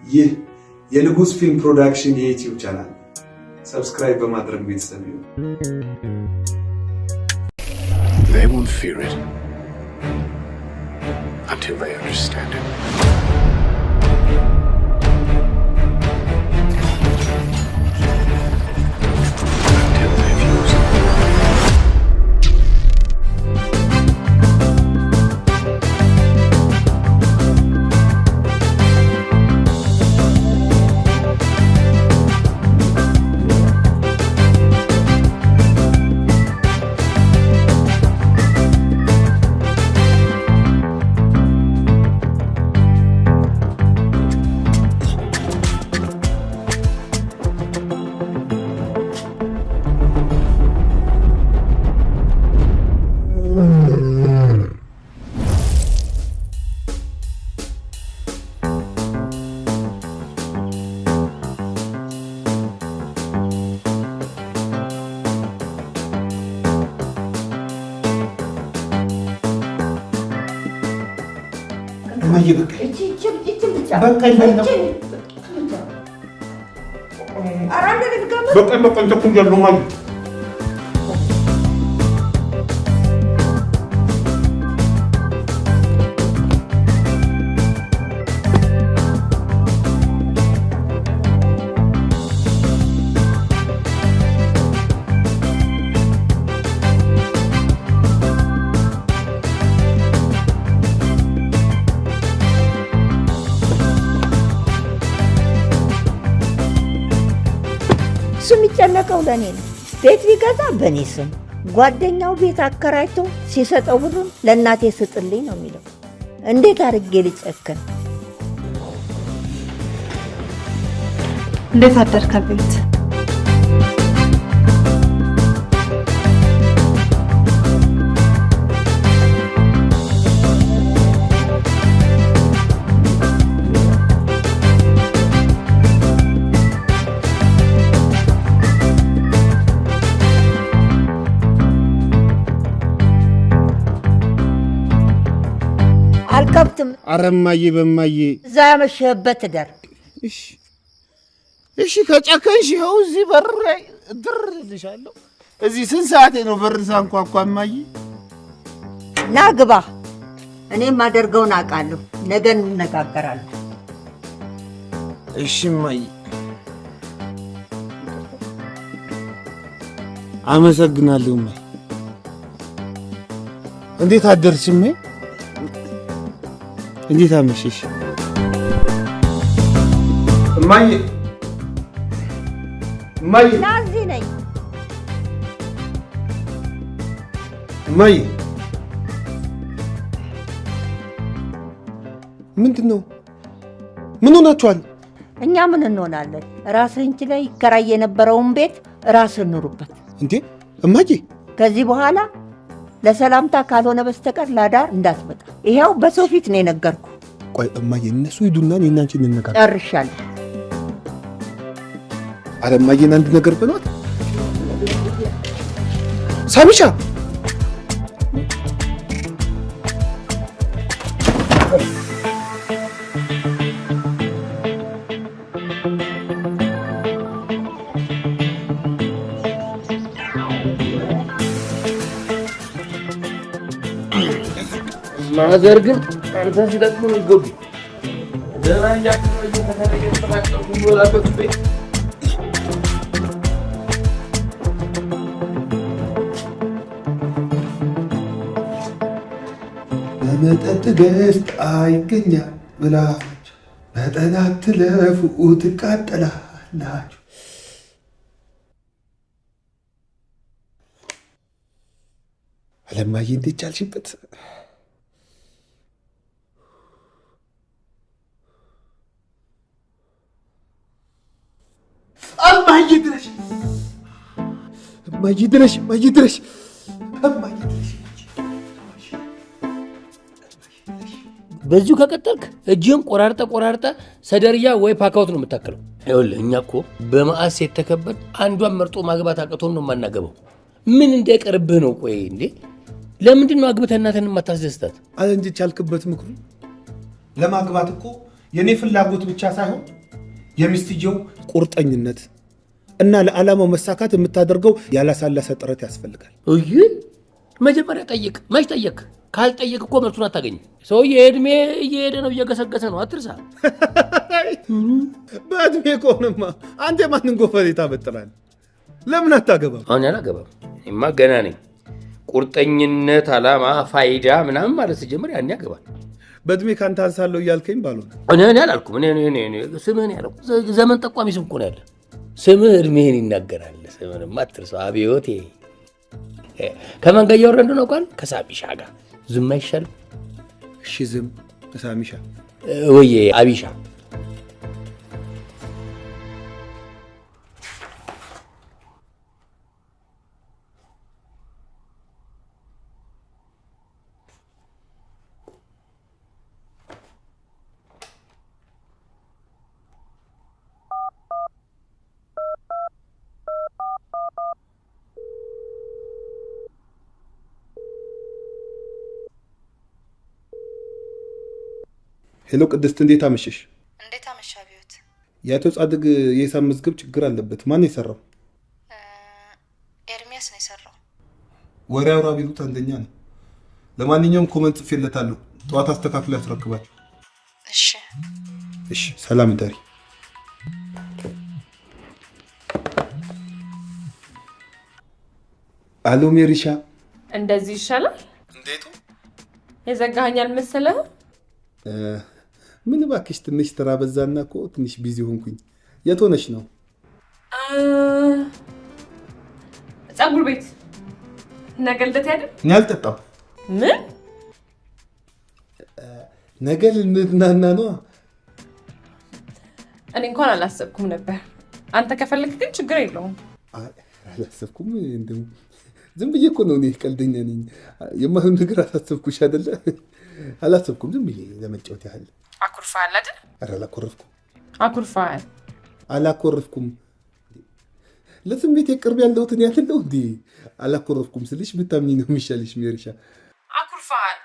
ይህ የንጉስ ፊልም ፕሮዳክሽን የዩቲዩብ ቻናል ሰብስክራይብ በማድረግ ቤተሰብ ይሁኑ። They won't fear it until they understand it. Until they've used it. የሚጨነቀው ለኔ ነው። ቤት ቢገዛ በኔ ስም፣ ጓደኛው ቤት አከራይቶ ሲሰጠው ብሩን ለእናቴ ስጥልኝ ነው የሚለው። እንዴት አድርጌ ልጨክን? እንዴት አደርክ ቤት? አልከብትም። አረማዬ በማዬ እዛ ያመሸህበት ደር። እሺ ከጨከንሽ ይኸው እዚህ በር ላይ እድርልሻለሁ። እዚህ ስንት ሰዓቴ ነው በር ሳንኳኳ? እማዬ ና ግባ። እኔም አደርገውን አውቃለሁ። ነገ እንነጋገራለን። እሺ እማዬ አመሰግናለሁ። እማዬ እንዴት አደርሽ? እማዬ እንዴት አመሸሽ? እማዬ ና እዚህ ነኝ። እማዬ ምንድን ነው? ምን ሆናችኋል? እኛ ምን እንሆናለን? ራስህን ችለህ ይከራይ የነበረውን ቤት ራስህን ኑሩበት። እንዴ እማዬ ከዚህ በኋላ ለሰላምታ ካልሆነ በስተቀር ላዳር እንዳትመጣ። ይሄው በሰው ፊት ነው የነገርኩ። ቆይ እማዬ እነሱ ሂዱና እኔና አንቺ እንነጋገር። ጨርሻለሁ። አረ እማዬን አንድ ነገር በሏት። ሳሚሻ ማዘር ግን አንተን ሲጠቅሙ ነው ይጎዱ። ደህና እያከራዩ ከተለየ ተራቀቁ ወላበት ቤት በመጠጥ ገዝታ ይገኛል ብላችሁ በጠላት ትለፉ ትቃጠላላችሁ። አለማዬ እንዴት ቻልሽበት? እማዬ ድረሽ፣ እማዬ ድረሽ፣ እማዬ ድረሽ፣ እማዬ ድረሽ። በዚሁ ከቀጠልክ እጅህን ቆራርጠ ሰደርያ ወይ ፓካውት ነው የምታከለው። ይኸውልህ እኛ እኮ በመዓስ የተከበድ አንዷን መርጦ ማግባት አቅቶን ነው የማናገባው። ምን እንደቀርብህ ነው? ቆይ እንዴ ለምንድን ነው አግብተህ እናትህን የማታስደስታት? አለ እንጂ ቻልክበት ምክሩ። ለማግባት እኮ የኔ ፍላጎት ብቻ ሳይሆን የሚስትየው ቁርጠኝነት እና ለዓላማው መሳካት የምታደርገው ያላሳለሰ ጥረት ያስፈልጋል። እይ መጀመሪያ ጠይቅ። መች ጠየቅ? ካልጠየቅ እኮ መልሱን አታገኝም። ሰውዬ እድሜ እየሄደ ነው፣ እየገሰገሰ ነው። አትርሳ። በእድሜ ከሆነማ አንተ የማንን ጎፈሬ ታበጥራለህ? ለምን አታገባም? አሁን አላገባም። እማ ገና ነኝ። ቁርጠኝነት፣ ዓላማ፣ ፋይዳ ምናምን ማለት ሲጀምር ያኔ ያገባል። በእድሜ ካንተ አንሳለሁ እያልከኝ ባልሆነ እኔ አላልኩም። ስምህን ያለው ዘመን ጠቋሚ ስም እኮ ነው ያለ። ስምህ እድሜህን ይናገራል። ስምህንማ አትርሳ። አብዮቴ ከማን ጋር እያወራን ነው? ቃል ከሳሚሻ ጋር ዝም አይሻልም? እሺ ዝም ሳሚሻ ወይ አቢሻ ሄሎ ቅድስት፣ እንዴት አመሸሽ? እንዴት አመሻ ቢዩት? የአቶ ጻድቅ የሂሳብ መዝገብ ችግር አለበት። ማን የሰራው? ኤርሚያስ ነው የሰራው። ወሬ አውራ ቢሉት አንደኛ ነው። ለማንኛውም ኮመንት ጽፌለታለሁ። ጠዋት አስተካክሎ ያስረክባቸው። እሺ እሺ፣ ሰላም ዳሪ። አሎ ሜሪሻ፣ እንደዚህ ይሻላል? እንዴቱ የዘጋኸኛል መሰለህ? ምን እባክሽ፣ ትንሽ ስራ በዛና እኮ ትንሽ ቢዚ ሆንኩኝ። የት ሆነሽ ነው? ፀጉር ቤት። ነገ ልደት አይደል? እኔ አልጠጣም። ምን? ነገ ልንዝናና ነው። እኔ እንኳን አላሰብኩም ነበር። አንተ ከፈለክ ግን ችግር የለውም። አላሰብኩም። እንደው ዝም ብዬ እኮ ነው። እኔ ቀልደኛ ነኝ። የማይሆን ነገር አላሰብኩሽ አይደለ? አላሰብኩም። ዝም ብዬ ለመጫወት ያህል። አኩርፋል አይደል? ኧረ አላኮረፍኩም። አኩርፋል። አላኮረፍኩም። ለስሜት ቅርብ ያለሁት እኔ አይደለሁ እንዴ? አላኮረፍኩም ስልሽ ብታምኚ ነው የሚሻልሽ ሜሪሻ። አኩርፋል።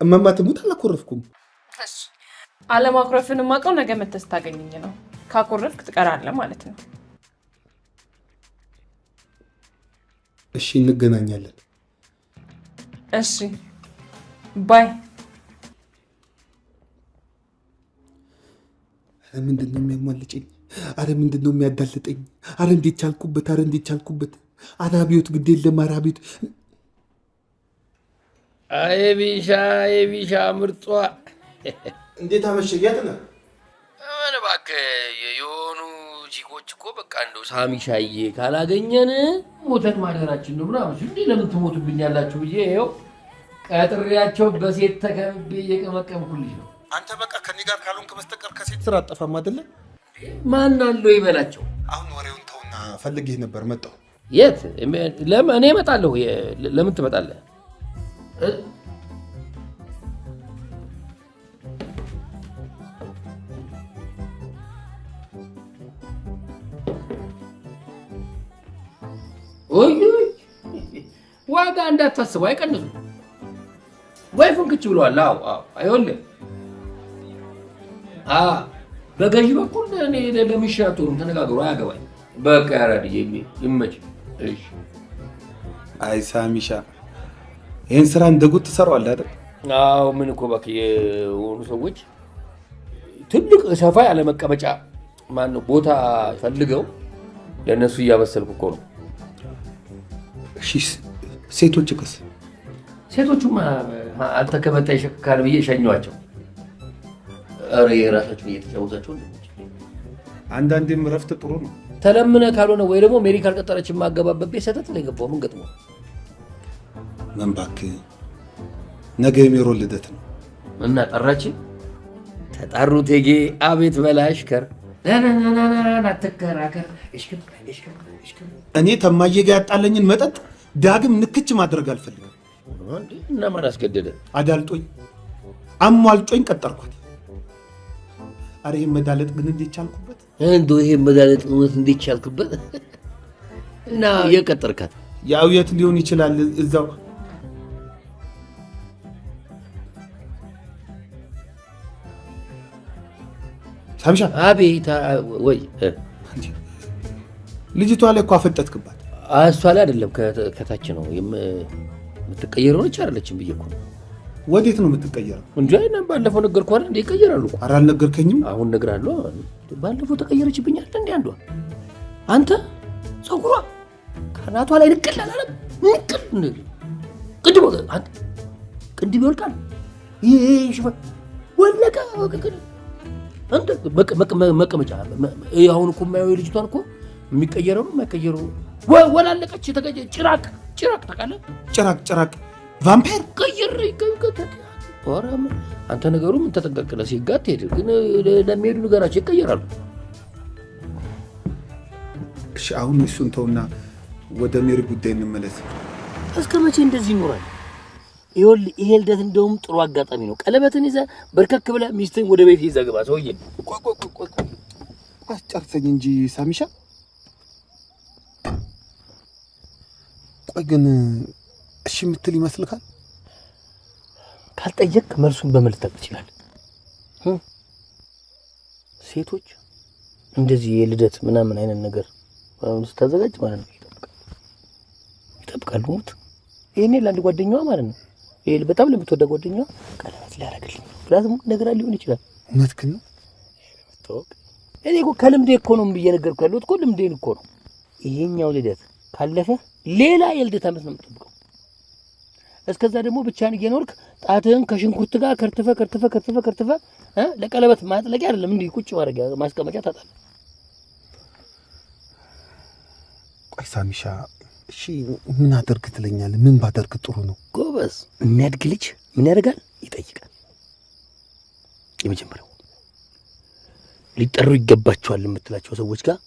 እማማ ትሙት አላኮረፍኩም። እሺ፣ አለማኩረፍን የማውቀው ነገ መተህ ስታገኘኝ ነው። ካኮረፍክ ትቀራለህ ማለት ነው። እሺ፣ እንገናኛለን። እሺ፣ ባይ። አረ ምንድን ነው የሚያሟልጭኝ? አረ ምንድን ነው የሚያዳልጠኝ? አረ እንዴት ቻልኩበት? አረ እንዴት ቻልኩበት? አረ አብዮት ግድ የለም። አረ አብዮት። የቢሻ ምርጧ እንዴት አመሸህ? የት ነህ? ምን እባክህ፣ የሆኑ ቺኮች እኮ በቃ እንደው ሳሚሻዬ ካላገኘን ሞተን ማደራችን ነው ምናምን እንዴ ለምን ትሞቱብኛላችሁ ብዬ ይኸው ቀጥሬያቸው በሴት ተከብቤ እየቀመቀምኩልሽ ነው። አንተ በቃ ከኔ ጋር ካልሆንክ በስተቀር ከሴት ስራ አጠፋም አይደለ? ማን አለው ይበላቸው። አሁን ወሬውን ተውና ፈልጌህ ነበር። መጣሁ። የት? ለምን? እኔ እመጣለሁ። ለምን ትመጣለህ? ወይ ዋጋ እንዳታስበው አይቀንሱ ወይ ፍንክች ብለዋል። አዎ አይሆንም። በገዢ በኩል እኔ ለሚሻጡን ተነጋግሮ አያገባኝ። በቃ ያራድ ይመች። እሺ። አይ ሳሚሻ፣ ይህን ስራ እንደ ጉድ ትሰራዋለህ አይደል? አዎ ምን እኮ እባክህ የሆኑ ሰዎች ትልቅ ሰፋ ያለ መቀመጫ ማነው ቦታ ፈልገው ለእነሱ እያበሰልኩ እኮ ነው። እሺ ሴቶች ክስ ሴቶቹማ አንተ ከመጣ ይሸካል ብዬ ሸኘኋቸው። ኧረ የራሳችሁን እየተጫወታችሁ አንዳንዴም እረፍት ጥሩ ነው። ተለምነ ካልሆነ ወይ ደግሞ ሜዲካል ቀጠረች የማገባበት ቤት ሰተት ላይ ገባው። ምን ገጥሞ ምን እባክህ፣ ነገ የሜሮን ልደት ነው እና ጠራችን። ተጣሩ ቴጌ አቤት በላሽከር ናተከራከር እኔ ተማዬ ጋር ያጣለኝን መጠጥ ዳግም ንክች ማድረግ አልፈልግም። እና ማን አስገደደ? አዳልጦኝ አሟልጦኝ ቀጠርኳት። አረ ይሄን መዳለጥ ግን እንዴት ቻልኩበት? እንደው ይሄን መዳለጥ እንዴት ቻልኩበት? እና የቀጠርካት ያው የት ሊሆን ይችላል? እዛው ሳምሻ አቤት ወይ ልጅቷ ላይ እኮ አፈጠጥክባት። እሷ ላይ አይደለም ከታች ነው የምትቀየረው ነች አይደለችም ብዬ እኮ። ወዴት ነው የምትቀየረው? እንዴ አይና ባለፈው ነገርኩ አይደል እንዴ ይቀየራሉ። ኧረ አልነገርከኝም። አሁን እነግርሃለሁ። ባለፈው ተቀየረችብኝ አይደል እንዴ አንዷ። አንተ ፀጉሯ ከናቷ ላይ ንቅል አላለም ንቅል ቅድም አንተ ቅድም ይወልቃል ይሄ ሽፋ ወለቀ አንተ መቀመጫ አሁን እኮ የማየው ልጅቷን እኮ የሚቀየረው የማይቀየረው ወላለቀች ጭራቅ ታውቃለህ? ጭራቅ ቫምፓየር ቀየረ ወራም አንተ ነገሩ ምን ተጠንቀቅለ ሲጋት ሄድ ግን ለሚሄዱ ነገራቸው ይቀየራሉ። እሺ አሁን እሱን ተውና ወደ ሜሪ ጉዳይ እንመለስ። እስከ መቼ እንደዚህ ይኖራል? ይሄ ልደት እንደውም ጥሩ አጋጣሚ ነው። ቀለበትን ይዘህ በርከክ ብለህ ሚስትን ወደ ቤት ይዘህ ግባ። ሰውዬ ቆይ አስጨርሰኝ እንጂ ሳሚሻ። ቆይ ግን እሺ የምትል ይመስልካል? ካልጠየቅ መልሱን በመልጠቅ ይችላል። ሴቶች እንደዚህ የልደት ምናምን አይነት ነገር ስታዘጋጅ ማለት ነው ይጠብቃሉ። ሞት ይሄኔ ለአንድ ጓደኛዋ ማለት ነው ይሄ በጣም ለምትወዳ ጓደኛዋ ቀለበት ሊያደርግልኝ ብላዝም ነገር ሊሆን ይችላል። እውነትህን ነው። እኔ እኮ ከልምዴ እኮ ነው ብየነገርኩ ያለሁት እኮ ልምዴን እኮ ነው። ይሄኛው ልደት ካለፈ ሌላ የልደት ዓመት ነው የምትጠብቀው። እስከዛ ደግሞ ብቻህን እየኖርክ ጣትህን ከሽንኩርት ጋር ከርትፈ ለቀለበት ማጥለቂያ አይደለም እንዲህ ቁጭ ማድረጊያ ማስቀመጫ ታጣለህ። ቆይ ሳሚሻ እሺ ምን አደርግ ትለኛለህ? ምን ባደርግ ጥሩ ነው? ጎበዝ የሚያድግ ልጅ ምን ያደርጋል? ይጠይቃል። የመጀመሪያው ሊጠሩ ይገባቸዋል የምትላቸው ሰዎች ጋር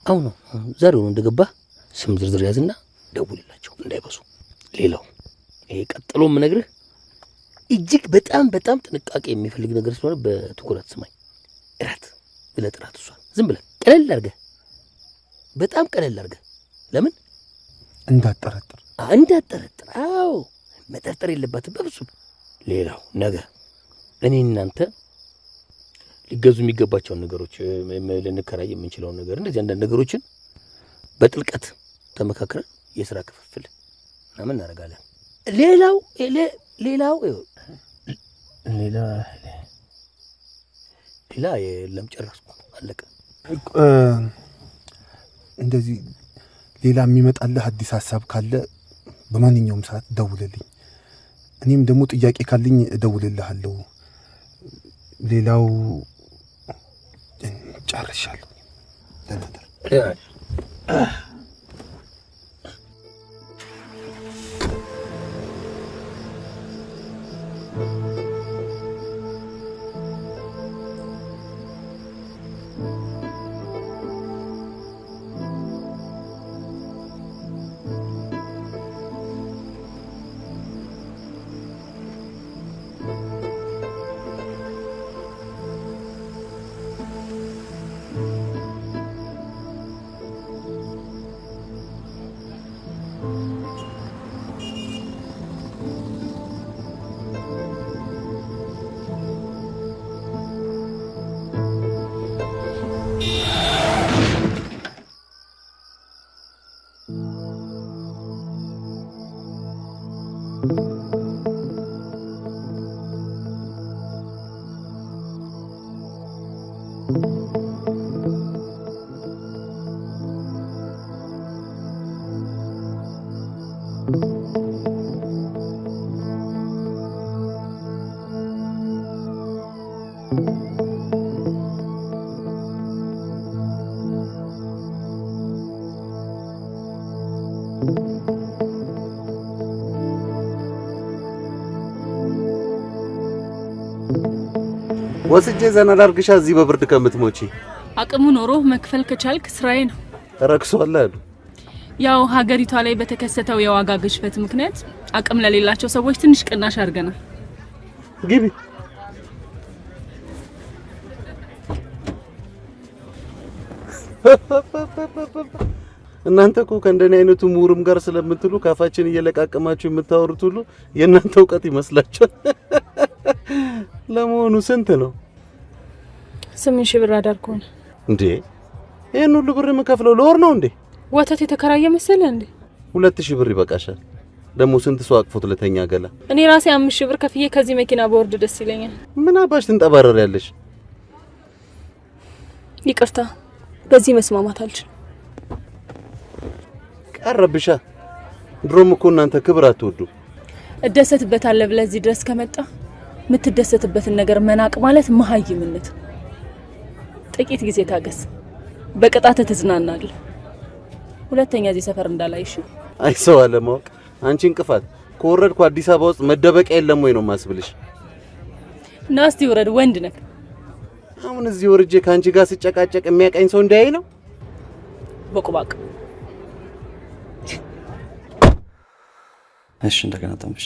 አሁን ዛሬው እንደገባህ ስም ዝርዝር ያዝና ደውልላቸው እንዳይበሱ። ሌላው ይሄ ቀጥሎ የምነግርህ እጅግ በጣም ጥንቃቄ የሚፈልግ ነገር ስለሆነ በትኩረት ስማኝ። እራት ብለህ ጥራት እሷን ዝም ብለህ ቀለል አድርገህ በጣም ቀለል አድርገህ ለምን እንዳጠረጥር። አዎ መጠርጠር የለባትም በፍጹም። ሌላው ነገር እኔ እናንተ ሊገዙ የሚገባቸውን ነገሮች ልንከራይ የምንችለውን ነገር እንደዚህ አንዳንድ ነገሮችን በጥልቀት ተመካክረን የሥራ ክፍፍል ምናምን እናደርጋለን። ሌላው ሌላ የለም ጨረስኩ አለቀ። እንደዚህ ሌላ የሚመጣልህ አዲስ ሐሳብ ካለ በማንኛውም ሰዓት ደውልልኝ። እኔም ደግሞ ጥያቄ ካለኝ እደውልልሃለሁ። ሌላው ጨርሻለሁ። ለነገር ወስጄ ዘና ላርግሻ እዚህ በብርድ ከምትሞቺ። አቅሙ ኖሮ መክፈል ከቻልክ ስራዬ ነው። ረክሷል አሉ። ያው ሀገሪቷ ላይ በተከሰተው የዋጋ ግሽበት ምክንያት አቅም ለሌላቸው ሰዎች ትንሽ ቅናሽ አድርገናል። ግቢ። እናንተ እኮ ከእንደኔ አይነቱ ምሁርም ጋር ስለምትሉ ካፋችን እየለቃቀማችሁ የምታወሩት ሁሉ የእናንተ እውቀት ይመስላችኋል። ለመሆኑ ስንት ነው? 8,000 ብር አዳርኩ ነው እንዴ? ይሄን ሁሉ ብር የምከፍለው ለወር ነው እንዴ? ወተት የተከራየ መሰለ እንዴ? 2,000 ብር ይበቃሻል። ደግሞ ስንት ሰው አቅፎት ለተኛ ገላ። እኔ ራሴ 5,000 ብር ከፍዬ ከዚህ መኪና በወርድ ደስ ይለኛል። ምን አባሽ ትንጠባረሪያለሽ? ይቅርታ፣ በዚህ መስማማት አልችልም። ቀረብሻ። ድሮም እኮ እናንተ ክብር አትወዱ። እደሰትበታለሁ ብለህ እዚህ ድረስ ከመጣ የምትደሰትበትን ነገር መናቅ ማለት መሀይምነት። ጥቂት ጊዜ ታገስ፣ በቅጣት ትዝናናለህ። ሁለተኛ እዚህ ሰፈር እንዳላይሽ። አይ ሰው አለማወቅ። አንቺ እንቅፋት ከወረድኩ አዲስ አበባ ውስጥ መደበቂያ የለም ወይ ነው ማስብልሽ? ናስቲ ወረድ፣ ወንድ ነህ። አሁን እዚህ ወርጄ ካንቺ ጋር ስጨቃጨቅ የሚያቀኝ ሰው እንዳያይ ነው? በቁባቅ እሺ፣ እንደገና ተምሽ።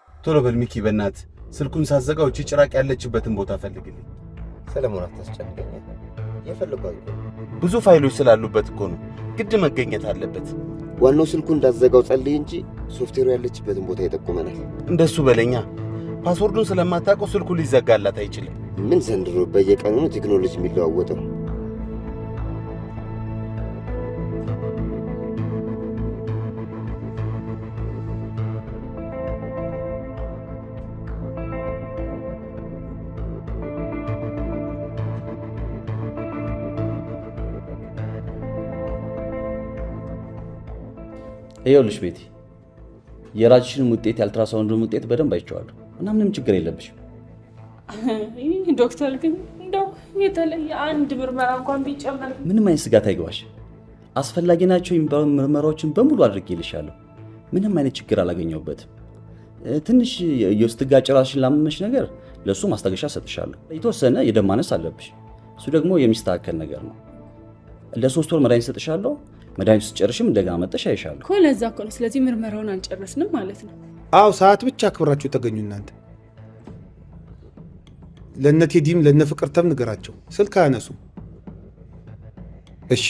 ቶሎ በል ሚኪ፣ በእናትህ ስልኩን ሳዘጋው እቺ ጭራቅ ያለችበትን ቦታ ፈልግልኝ። ሰለሞን አታስጨንቀኝ። የፈለገው ብዙ ፋይሎች ስላሉበት እኮ ነው፣ ግድ መገኘት አለበት። ዋናው ስልኩ እንዳዘጋው ጸልይ እንጂ ሶፍትዌሩ ያለችበትን ቦታ ይጠቁመናል። እንደሱ በለኛ። ፓስወርዱን ስለማታውቀው ስልኩ ሊዘጋላት አይችልም። ምን ዘንድሮ በየቀኑ ቴክኖሎጂ የሚለዋወጠው። ይኸውልሽ ቤቲ፣ የራስሽን ውጤት የአልትራሳውንዱን ውጤት በደንብ አይቼዋለሁ እና ምንም ችግር የለብሽም። ዶክተር ግን እንደው የተለየ አንድ ምርመራ እንኳን ቢጨመር ምንም አይነት ስጋት አይገባሽ። አስፈላጊ ናቸው የሚባሉ ምርመራዎችን በሙሉ አድርጌልሻለሁ። ምንም አይነት ችግር አላገኘሁበትም። ትንሽ የስትጋጭ ራስሽን ላመመሽ ነገር ለሱ ማስታገሻ ሰጥሻለሁ። የተወሰነ የደም ማነስ አለብሽ። እሱ ደግሞ የሚስተካከል ነገር ነው። ለ3 ወር መድኃኒት ሰጥሻለሁ። መድኃኒቱ ስጨርሽም እንደገና መጥተሽ አይሻለሁ እኮ። ለዛ እኮ ነው። ስለዚህ ምርመራውን አልጨረስንም ማለት ነው። አዎ፣ ሰዓት ብቻ አክብራችሁ ተገኙ። እናንተ ለነ ቴዲም ለነ ፍቅርተም ንገራቸው፣ ስልክ አያነሱ። እሺ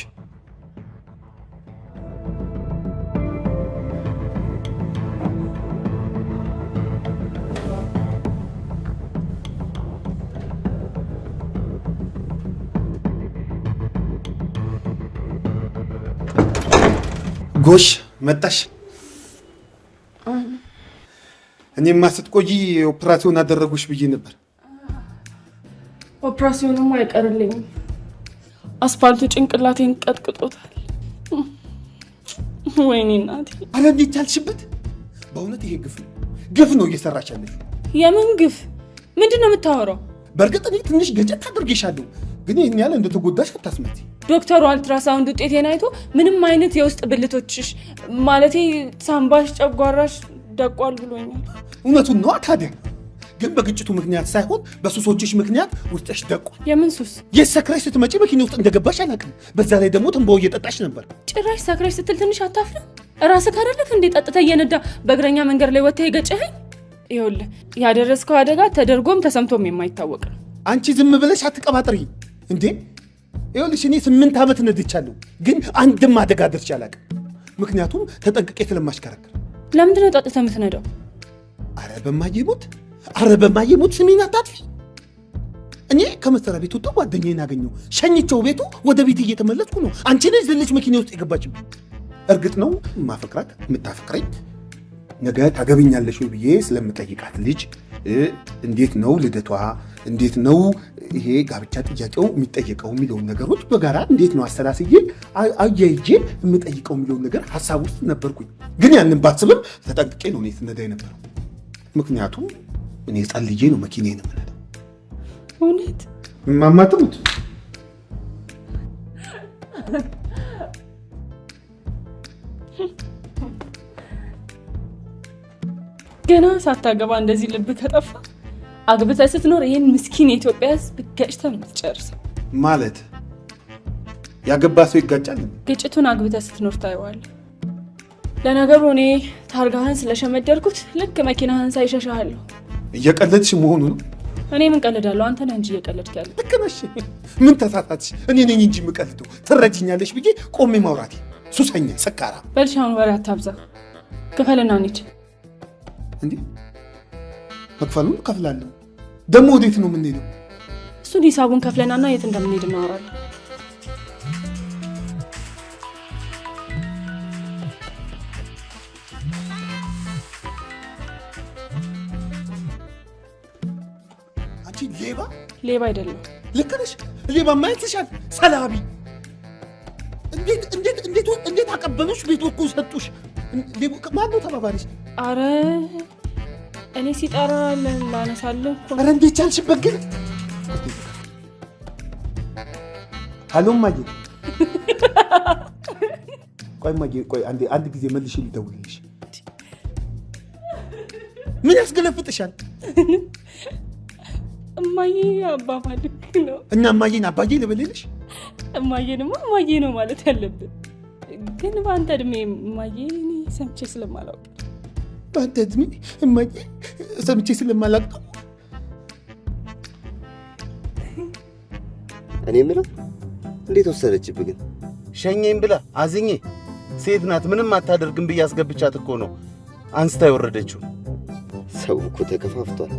ጎሽ መጣሽ። እኔማ ስትቆይ ኦፕራሲዮን አደረጉሽ ብዬ ነበር። ኦፕራሲዮኑም አይቀርልኝም። አስፋልቱ ጭንቅላቴን ቀጥቅጦታል። ወይኔ እናቴ! አረ እንዴት ቻልሽበት? በእውነት ይሄ ግፍ ነው እየሰራሽ ያለሽ። የምን ግፍ? ምንድን ነው የምታወራው? በእርግጥ እኔ ትንሽ ገጨት አድርጌሻለሁ፣ ግን ይህን ያህል እንደተጎዳሽ አታስመቲ። ዶክተሩ አልትራሳውንድ ውጤቴን አይቶ ምንም አይነት የውስጥ ብልቶችሽ ማለቴ ሳምባሽ፣ ጨጓራሽ ደቋል ብሎኛል። እውነቱን ነዋ። ታዲያ ግን በግጭቱ ምክንያት ሳይሆን በሱሶችሽ ምክንያት ውስጥሽ ደቋል። የምን ሱስ? የሰክረሽ ስትመጪ መኪና ውስጥ እንደገባሽ አላውቅም። በዛ ላይ ደግሞ ትንባው እየጠጣሽ ነበር። ጭራሽ ሰክረሽ ስትል ትንሽ አታፍርም? ራስህ ካደለክ እንዴ ጠጥተህ እየነዳ በእግረኛ መንገድ ላይ ወጥተህ የገጨኸኝ? ይኸውልህ ያደረስከው አደጋ ተደርጎም ተሰምቶም የማይታወቅ ነው። አንቺ ዝም ብለሽ አትቀባጥሪ እንዴ! ይኸውልሽ እኔ 8 ዓመት ነድቻለሁ፣ ግን አንድም አደጋ ደርሼ አላውቅም። ምክንያቱም ተጠንቅቄ ስለማሽከረክር። ለምንድን ነው ጠጥተህ የምትነዳው? አረ በማየሙት ስሜን አታጥፊ። እኔ ከመሰራ ቤት ወጣሁ፣ ጓደኛዬን አገኘሁ፣ ሸኝቼው ቤቱ ወደ ቤት እየተመለስኩ ነው። አንቺ ነሽ ዘለች መኪና ውስጥ የገባችብኝ። እርግጥ ነው ማፈቅራት የምታፈቅረኝ ነገ ታገብኛለሽ ብዬ ስለምጠይቃት ልጅ እንዴት ነው ልደቷ፣ እንዴት ነው ይሄ ጋብቻ ጥያቄው የሚጠየቀው የሚለውን ነገሮች በጋራ እንዴት ነው አሰላስዬ አያይጄ የምጠይቀው የሚለውን ነገር ሀሳብ ውስጥ ነበርኩኝ። ግን ያንን ባስብም ተጠንቅቄ ነው እኔ ስነዳ የነበረው። ምክንያቱም እኔ ጸልዬ ነው መኪናዬን የምነዳው። እውነት ማማጥሙት ገና ሳታገባ እንደዚህ ልብ ከጠፋ አግብተህ ስትኖር ይሄን ምስኪን የኢትዮጵያ ሕዝብ ገጭተህ ነው የምትጨርሰው። ማለት ያገባ ሰው ይጋጫል። ግጭቱን አግብተህ ስትኖር ታየዋለህ። ለነገሩ እኔ ታርጋህን ስለሸመደርኩት ልክ መኪናህን ሳይሸሻለሁ። እየቀለድሽ መሆኑ ነው? እኔ ምን ቀልዳለሁ? አንተ ነህ እንጂ እየቀለድክ ያለው። ልክ ነሽ። ምን ተሳሳትሽ? እኔ ነኝ እንጂ የምቀልደው። ትረጅኛለሽ ብዬ ቆሜ ማውራቴ ሱሰኛ ሰካራ። በልሻውን ወሬ አታብዛ። ክፈልና እንሂድ። እንዴ መክፈሉን እከፍላለሁ። ደግሞ ወዴት ነው የምንሄደው? እሱ እሱን ሂሳቡን ከፍለናና የት እንደምንሄድ እናወራለን። አንቺ ሌባ ሌባ አይደለም። ልክ ነሽ። ሌባ ማይትሻል ሰላቢ። እንዴት አቀበሉሽ? ቤት ወጥቶ ሰጡሽ? ማን ነው ተባባሪሽ? አረ እኔ ሲጠራ ላነሳለሁ እኮ። አረ እንዴት ቻልሽበት ግን? ሀሎ ማዬ። ቆይ ማዬ፣ ቆይ አንድ ጊዜ መልሼ ልደውልልሽ። ምን ያስገለፍጥሻል? እማዬ አባባ ልክ ነው። እና እማዬን አባዬ ልበልልሽ? እማዬንማ እማዬ ነው ማለት ያለብን። ግን በአንተ እድሜ እማዬ እኔ ሰምቼ ስለማላውቅ በአንተ እድሜ እማዬ ሰምቼ ስለማላውቅ እኔ የምለው እንዴት ወሰደችብህ ግን? ሸኘኝ ብላ አዝኜ ሴት ናት ምንም አታደርግም ብዬ አስገብቻት እኮ ነው አንስታ የወረደችው። ሰው እኮ ተከፋፍቷል።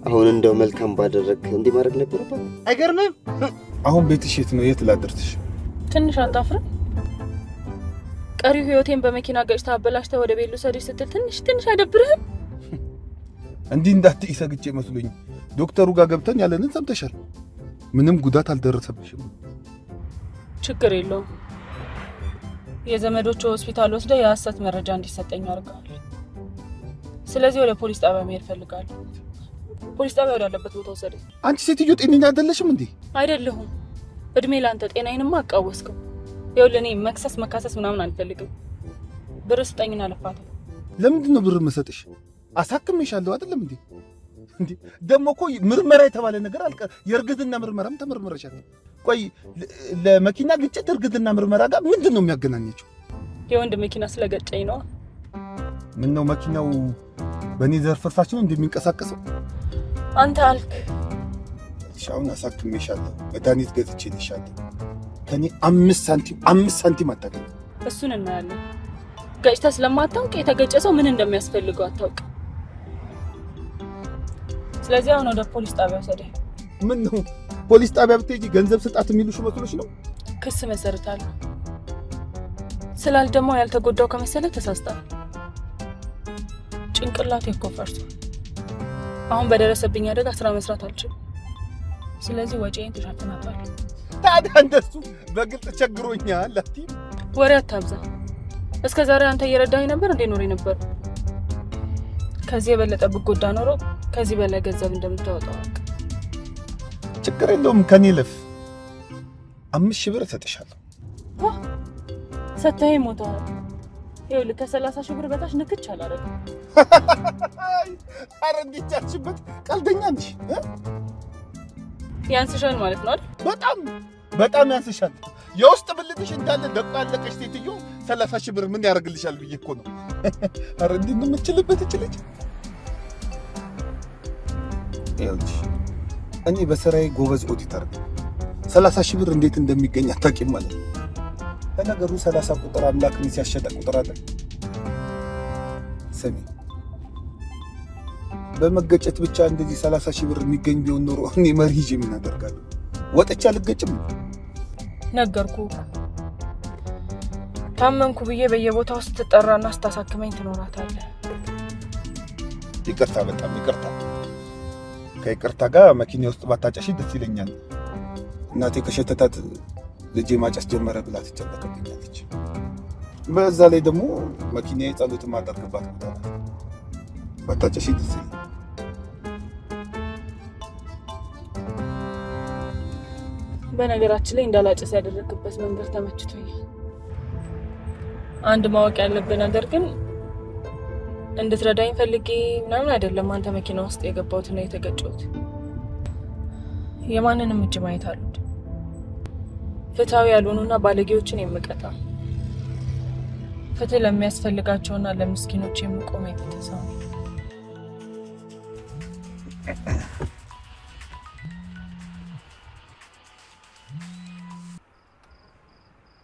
አሁን እንደው መልካም ባደረክ እንዲህ ማድረግ ነበረባት። አይገርምም? አሁን ቤትሽ የት ነው? የት ላድርስሽ? ትንሽ አታፍርም? ቀሪው ህይወቴን በመኪና ገጭታ አበላሽታ ወደ ቤት ልውሰድሽ ስትል ትንሽ አይደብርህም? እንዲህ እንዳትይ ሰግቼ መስሎኝ ዶክተሩ ጋር ገብተን ያለንን ሰምተሻል። ምንም ጉዳት አልደረሰብሽም። ችግር የለውም። የዘመዶቹ ሆስፒታል ወስደ የሐሰት መረጃ እንዲሰጠኝ አድርገዋል። ስለዚህ ወደ ፖሊስ ጣቢያ መሄድ ፈልጋለሁ። ፖሊስ ጣቢያ ወዳለበት ቦታ ወሰደኝ። አንቺ ሴትዮ ጤነኛ አይደለሽም እንዴ? አይደለሁም። እድሜ ላንተ ጤናዬንማ አቃወስከው። ይኸውልህ እኔ መክሰስ መካሰስ ምናምን አልፈልግም። ብር ስጠኝና ለፋታ። ለምንድን ነው ብር መሰጥሽ? አሳክሜሻለሁ አይደለም እንዴ? እንዴ ደግሞ እኮ ምርመራ የተባለ ነገር አልቀ የእርግዝና ምርመራም ተመርመረሻል። ቆይ ለመኪና ግጭት እርግዝና ምርመራ ጋር ምንድን ነው የሚያገናኘው? የወንድ መኪና ስለገጨኝ ነው። ምን ነው መኪናው በእኔ ዘር ፍርፋሽ ነው እንደሚንቀሳቀሰው? አንተ አልክ። ሻውን አሳክሜሻለሁ፣ መድኃኒት ገዝቼልሻለሁ። ከኔ 5 ሳንቲም አታገኝ። እሱን እናያለን። ገጭተህ ስለማታውቅ የተገጨ ሰው ምን እንደሚያስፈልገው አታውቅ። ስለዚህ አሁን ወደ ፖሊስ ጣቢያ ወሰደኝ። ምን ነው ፖሊስ ጣቢያ ብትሄጂ ገንዘብ ስጣት የሚሉሽ መስሎሽ ነው? ክስ መሰርታለሁ ስላል ደግሞ ያልተጎዳው ከመሰለ ተሳስተሃል። ጭንቅላቴ እኮ ፈርሷል። አሁን በደረሰብኝ አደጋ ስራ መስራት አልችልም። ስለዚህ ወጪዬን ተሸፍናታለሁ። ታዲያ እንደሱ በግልጽ ቸግሮኛል አትይ? ወሬ አታብዛ። እስከ ዛሬ አንተ እየረዳኸኝ ነበር እንዴ? ኖሬ ነበር። ከዚህ የበለጠ ብጎዳ ኖሮ ከዚህ በላይ ገንዘብ እንደምታወጣው አውቅ። ችግር የለውም ከኔ ለፍ 5,000 ብር እሰጥሻለሁ። ሰተኸኝ ሞተሃል። ይኸውልህ ከ30,000 ብር በታች ንክች አላደረግም። ኧረ እንዴት ቻልሽበት? ቀልደኛ ነሽ። ያንስሻል ማለት ነው አይደል? በጣም ያንስሻል። የውስጥ ብልትሽ እንዳለ ደቆ ያለቀሽ ሴትዮ 30,000 ብር ምን ያደርግልሻል ብዬ እኮ ነው። ኧረ እንዴት ነው የምትችልበት? እችልች ይኸውልሽ እኔ በስራዬ ጎበዝ ኦዲተር ነኝ። 30,000 ብር እንዴት እንደሚገኝ አታውቂም ማለት ነው። ለነገሩ 30 ቁጥር አምላክን ሲያሸጠ ቁጥር አለ። ስሚ በመገጨት ብቻ እንደዚህ 30,000 ብር የሚገኝ ቢሆን ኖሮ እኔ መሪ ይዤ ምን አደርጋለሁ? ወጥቼ አልገጭም። ነገርኩህ። ታመንኩ ብዬ በየቦታው ስትጠራና ስታሳክመኝ ትኖራታለህ። ይቅርታ፣ በጣም ይቅርታ። ከይቅርታ ጋር መኪና ውስጥ ባታጨሽ ደስ ይለኛል። እናቴ ከሸተታት ልጄ ማጨስ ጀመረ ብላ ትጨነቅብኛለች። በዛ ላይ ደግሞ መኪናዬ ጸሎት ማደርግባት ቦታ ናት። ባታጨሽ ደስ ይለኛል። በነገራችን ላይ እንዳላጨስ ያደረግበት መንገድ ተመችቶኛል። አንድ ማወቅ ያለብህ ነገር ግን እንድትረዳኝ ፈልጌ ምናምን አይደለም አንተ መኪና ውስጥ የገባሁትና የተገጨሁት። የማንንም እጅ ማየት አሉት። ፍትሃዊ ያልሆኑና ባለጌዎችን የምቀጣ ፍትህ ለሚያስፈልጋቸውና ለምስኪኖች የምቆም የተሰው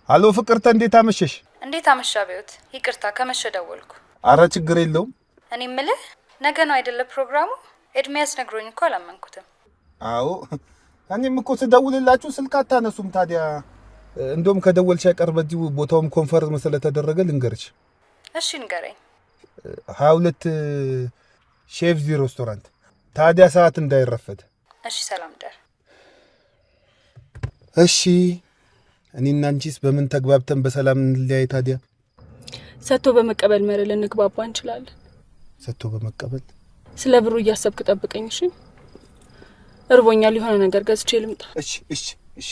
አሎ ፍቅርተ፣ እንዴት አመሸሽ? እንዴት አመሻ ቢዮት? ይቅርታ ከመሸ ደወልኩ። አረ ችግር የለውም። እኔ የምልህ ነገ ነው አይደለ ፕሮግራሙ? ኤድሜያስ ነግሮኝ እኮ አላመንኩትም። አዎ እኔም እኮ ስደውልላችሁ ስልክ አታነሱም። ታዲያ እንደውም ከደወልሽ አይቀር በዚህ ቦታውም ኮንፈረንስ ስለተደረገ ልንገርሽ። እሺ ንገረኝ። 22 ሼፍ ዚ ሬስቶራንት። ታዲያ ሰዓት እንዳይረፈድ። እሺ ሰላም ደር። እሺ እኔና አንቺስ በምን ተግባብተን በሰላም እንለያይ? ታዲያ ሰጥቶ በመቀበል መረል እንግባባ እንችላለን። ሰጥቶ በመቀበል ስለ ብሩ እያሰብክ ጠብቀኝ እሺ? እርቦኛል የሆነ ነገር ገዝቼ ልምጣ። እሺ እሺ እሺ።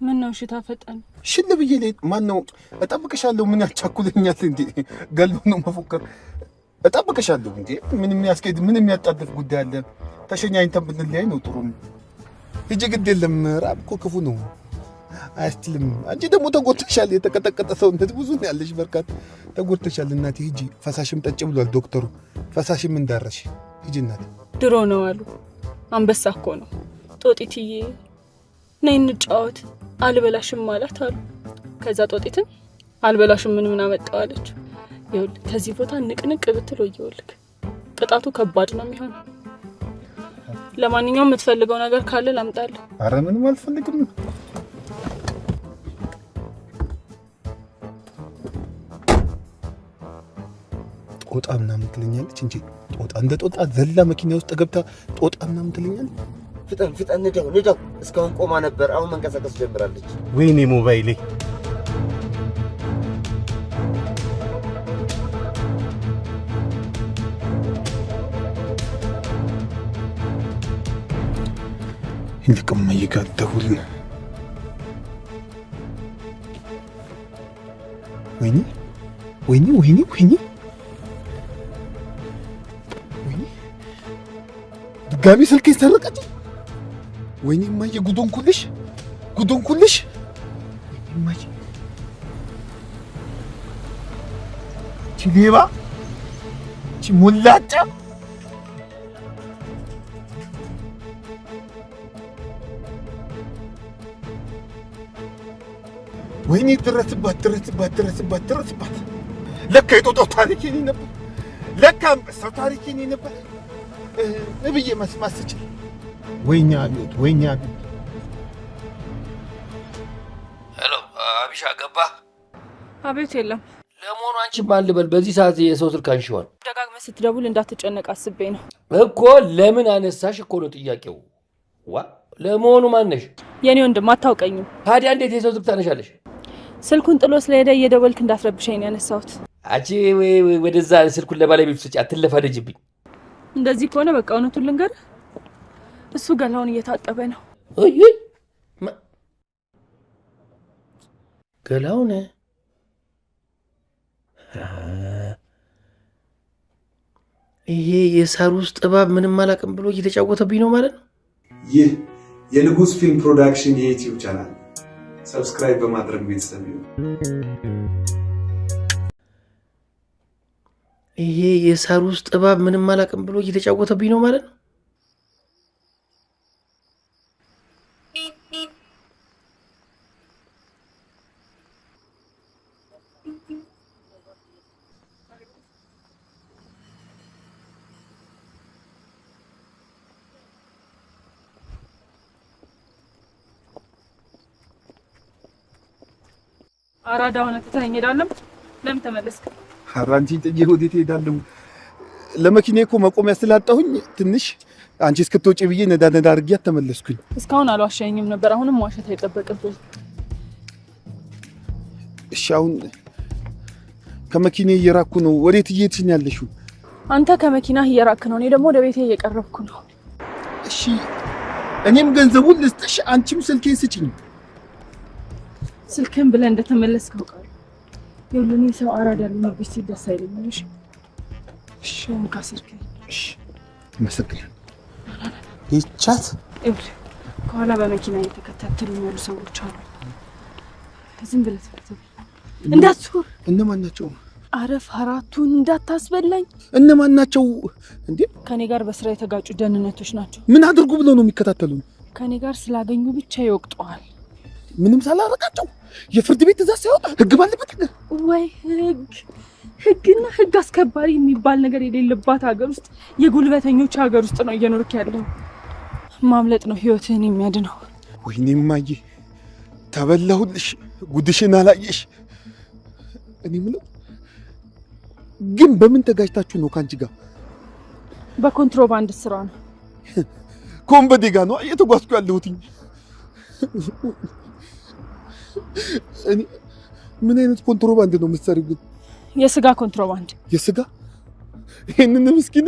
ምን ነው እሺ ታፈጠን? ሽል ብዬ ማን ነው እጠብቅሻለሁ። ምን ያቻኩልኛል እንዴ? ገልብ ነው መፎከር። እጠብቅሻለሁ እንዴ? ምን የሚያስኬድ ምን የሚያጣድፍ ጉዳይ አለ? ተሸኛኝተን ብንለያይ ነው ጥሩ። ሂጂ ግድ የለም ራብ እኮ ክፉ ነው አያስችልም። አንቺ ደግሞ ተጎድተሻል። የተቀጠቀጠ ሰውነት ብዙ ነው ያለሽ፣ በርካታ ተጎድተሻል። እናቴ ሂጂ፣ ፈሳሽም ጠጭ ብሏል ዶክተሩ። ፈሳሽም እንዳረሽ ሂጂ እናቴ። ድሮ ነው አሉ አንበሳ እኮ ነው። ጦጢትዬ ነይ እንጫወት አልበላሽም ማለት አሉ። ከዛ ጦጢትን አልበላሽም ምን አመጣዋለች። ይኸውልህ ከዚህ ቦታ ንቅንቅ ብትል ወየውልክ ቅጣቱ ከባድ ነው የሚሆነው። ለማንኛውም የምትፈልገው ነገር ካለ ላምጣልህ። ኧረ ምንም አልፈልግም። ጦጣ ምናምን ትለኛለች እንጂ ጦጣ እንደ ጦጣ ዘላ መኪና ውስጥ ገብታ ጦጣ ምናምን ትለኛለች። ፍጠን ፍጠን፣ ንዳው። እስካሁን ቆማ ነበር፣ አሁን መንቀሳቀስ ጀምራለች። ወይኔ ሞባይሌ። ይልቅም ይጋደሁል። ወይኔ ወይኔ ወይኔ ወይኔ ድጋሚ ስልክ ይሰረቀች። ወይኔ ማየ ጉዶን ኩልሽ ማየ ቺሌባ ቺሙላጫ ወይኔ ድረስባት። ለካ የጦጣው ታሪክ የኔ ነበር። ለካ አንበሳው ታሪክ የኔ ነበር ብዬ መስማት ስችል ወይኛ አቤት። ሄሎ አቢሻ ገባ? አቤት የለም። ለመሆኑ አንቺ ማን ልበል? በዚህ ሰዓት የሰው ስልክ አንሺዋል። ደጋግመህ ስትደውል እንዳትጨነቅ አስቤ ነው እኮ። ለምን አነሳሽ እኮ ነው ጥያቄው። ዋ ለመሆኑ ማን ነሽ? የኔ ወንድም አታውቀኝም። ታዲያ እንዴት የሰው ስልክ ታነሻለሽ? ስልኩን ጥሎ ስለሄደ እየደወልክ እንዳትረብሸኝ ነው ያነሳሁት። አንቺ ወደዛ ስልኩን ለባለቤቱ ስጪ፣ አትለፋደጅብኝ። እንደዚህ ከሆነ በቃ እውነቱን ልንገርህ፣ እሱ ገላውን እየታጠበ ነው። እይ ገላውን ይሄ የሳር ውስጥ እባብ ምንም አላውቅም ብሎ እየተጫወተብኝ ነው ማለት ነው። ይህ የንጉስ ፊልም ፕሮዳክሽን የዩቲዩብ ቻናል ሰብስክራይብ በማድረግ ቤተሰብ ይሁኑ። ይሄ የሳር ውስጥ እባብ ምንም አላውቅም ብሎ እየተጫወተብኝ ነው ማለት ነው። አራዳ ሆነ ትተኸኝ ሄዳለም። ለምን ተመለስክ? አራንቺ ጥዬ ወዴት ሄዳለሁ? ለመኪናዬ እኮ መቆሚያ ስላጣሁኝ ትንሽ አንቺ እስክትወጪ ብዬ ነዳ አድርጊያት ተመለስኩኝ። እስካሁን አልዋሻኝም ነበር። አሁንም ዋሸት አይጠበቅብኝ። እሺ አሁን ከመኪናዬ እየራኩ ነው። ወዴት እየሄድሽ ነው ያለሽው? አንተ ከመኪናህ እየራክ ነው፣ እኔ ደግሞ ወደ ቤቴ እየቀረብኩ ነው። እሺ እኔም ገንዘቡን ልስጥሽ፣ አንቺም ስልኬን ስጪኝ። ስልክህን ብለህ እንደተመለስክ አውቃለሁ። የሁሉም ሰው አራዳ ለምብስ ሲደስ አይለኝም። እሺ ካስርከኝ። እሺ መሰግናለሁ። ይቻት ከኋላ በመኪና እየተከታተሉ ያሉ ሰዎች አሉ። ዝም ብለህ ተከታተል እንዳትሱር። እነማን ናቸው? አረፍ አራቱን እንዳታስበላኝ። እነማን ናቸው እንዴ? ከኔ ጋር በስራ የተጋጩ ደህንነቶች ናቸው። ምን አድርጉ ብለው ነው የሚከታተሉን? ከኔ ጋር ስላገኙ ብቻ ይወቅጠዋል። ምንም ሳላረቃቸው የፍርድ ቤት ትዕዛዝ ሲያወጣ ህግ ባለበት ነገር ወይ ህግና ህግ አስከባሪ የሚባል ነገር የሌለባት ሀገር ውስጥ የጉልበተኞች ሀገር ውስጥ ነው እየኖርክ ያለው። ማምለጥ ነው ህይወትህን የሚያድነው። ወይኔ እማዬ ተበላሁልሽ። ጉድሽን አላየሽ። እኔ የምለው ግን በምን ተጋጅታችሁ ነው ካንቺ ጋር? በኮንትሮባንድ ስራ ነው። ኮምበዴ ጋር ነው እየተጓዝኩ ያለሁት። እኔ ምን አይነት ኮንትሮባንድ ነው የምትሰሪው ግን? የስጋ ኮንትሮባንድ። የስጋ? ይሄንን ምስኪን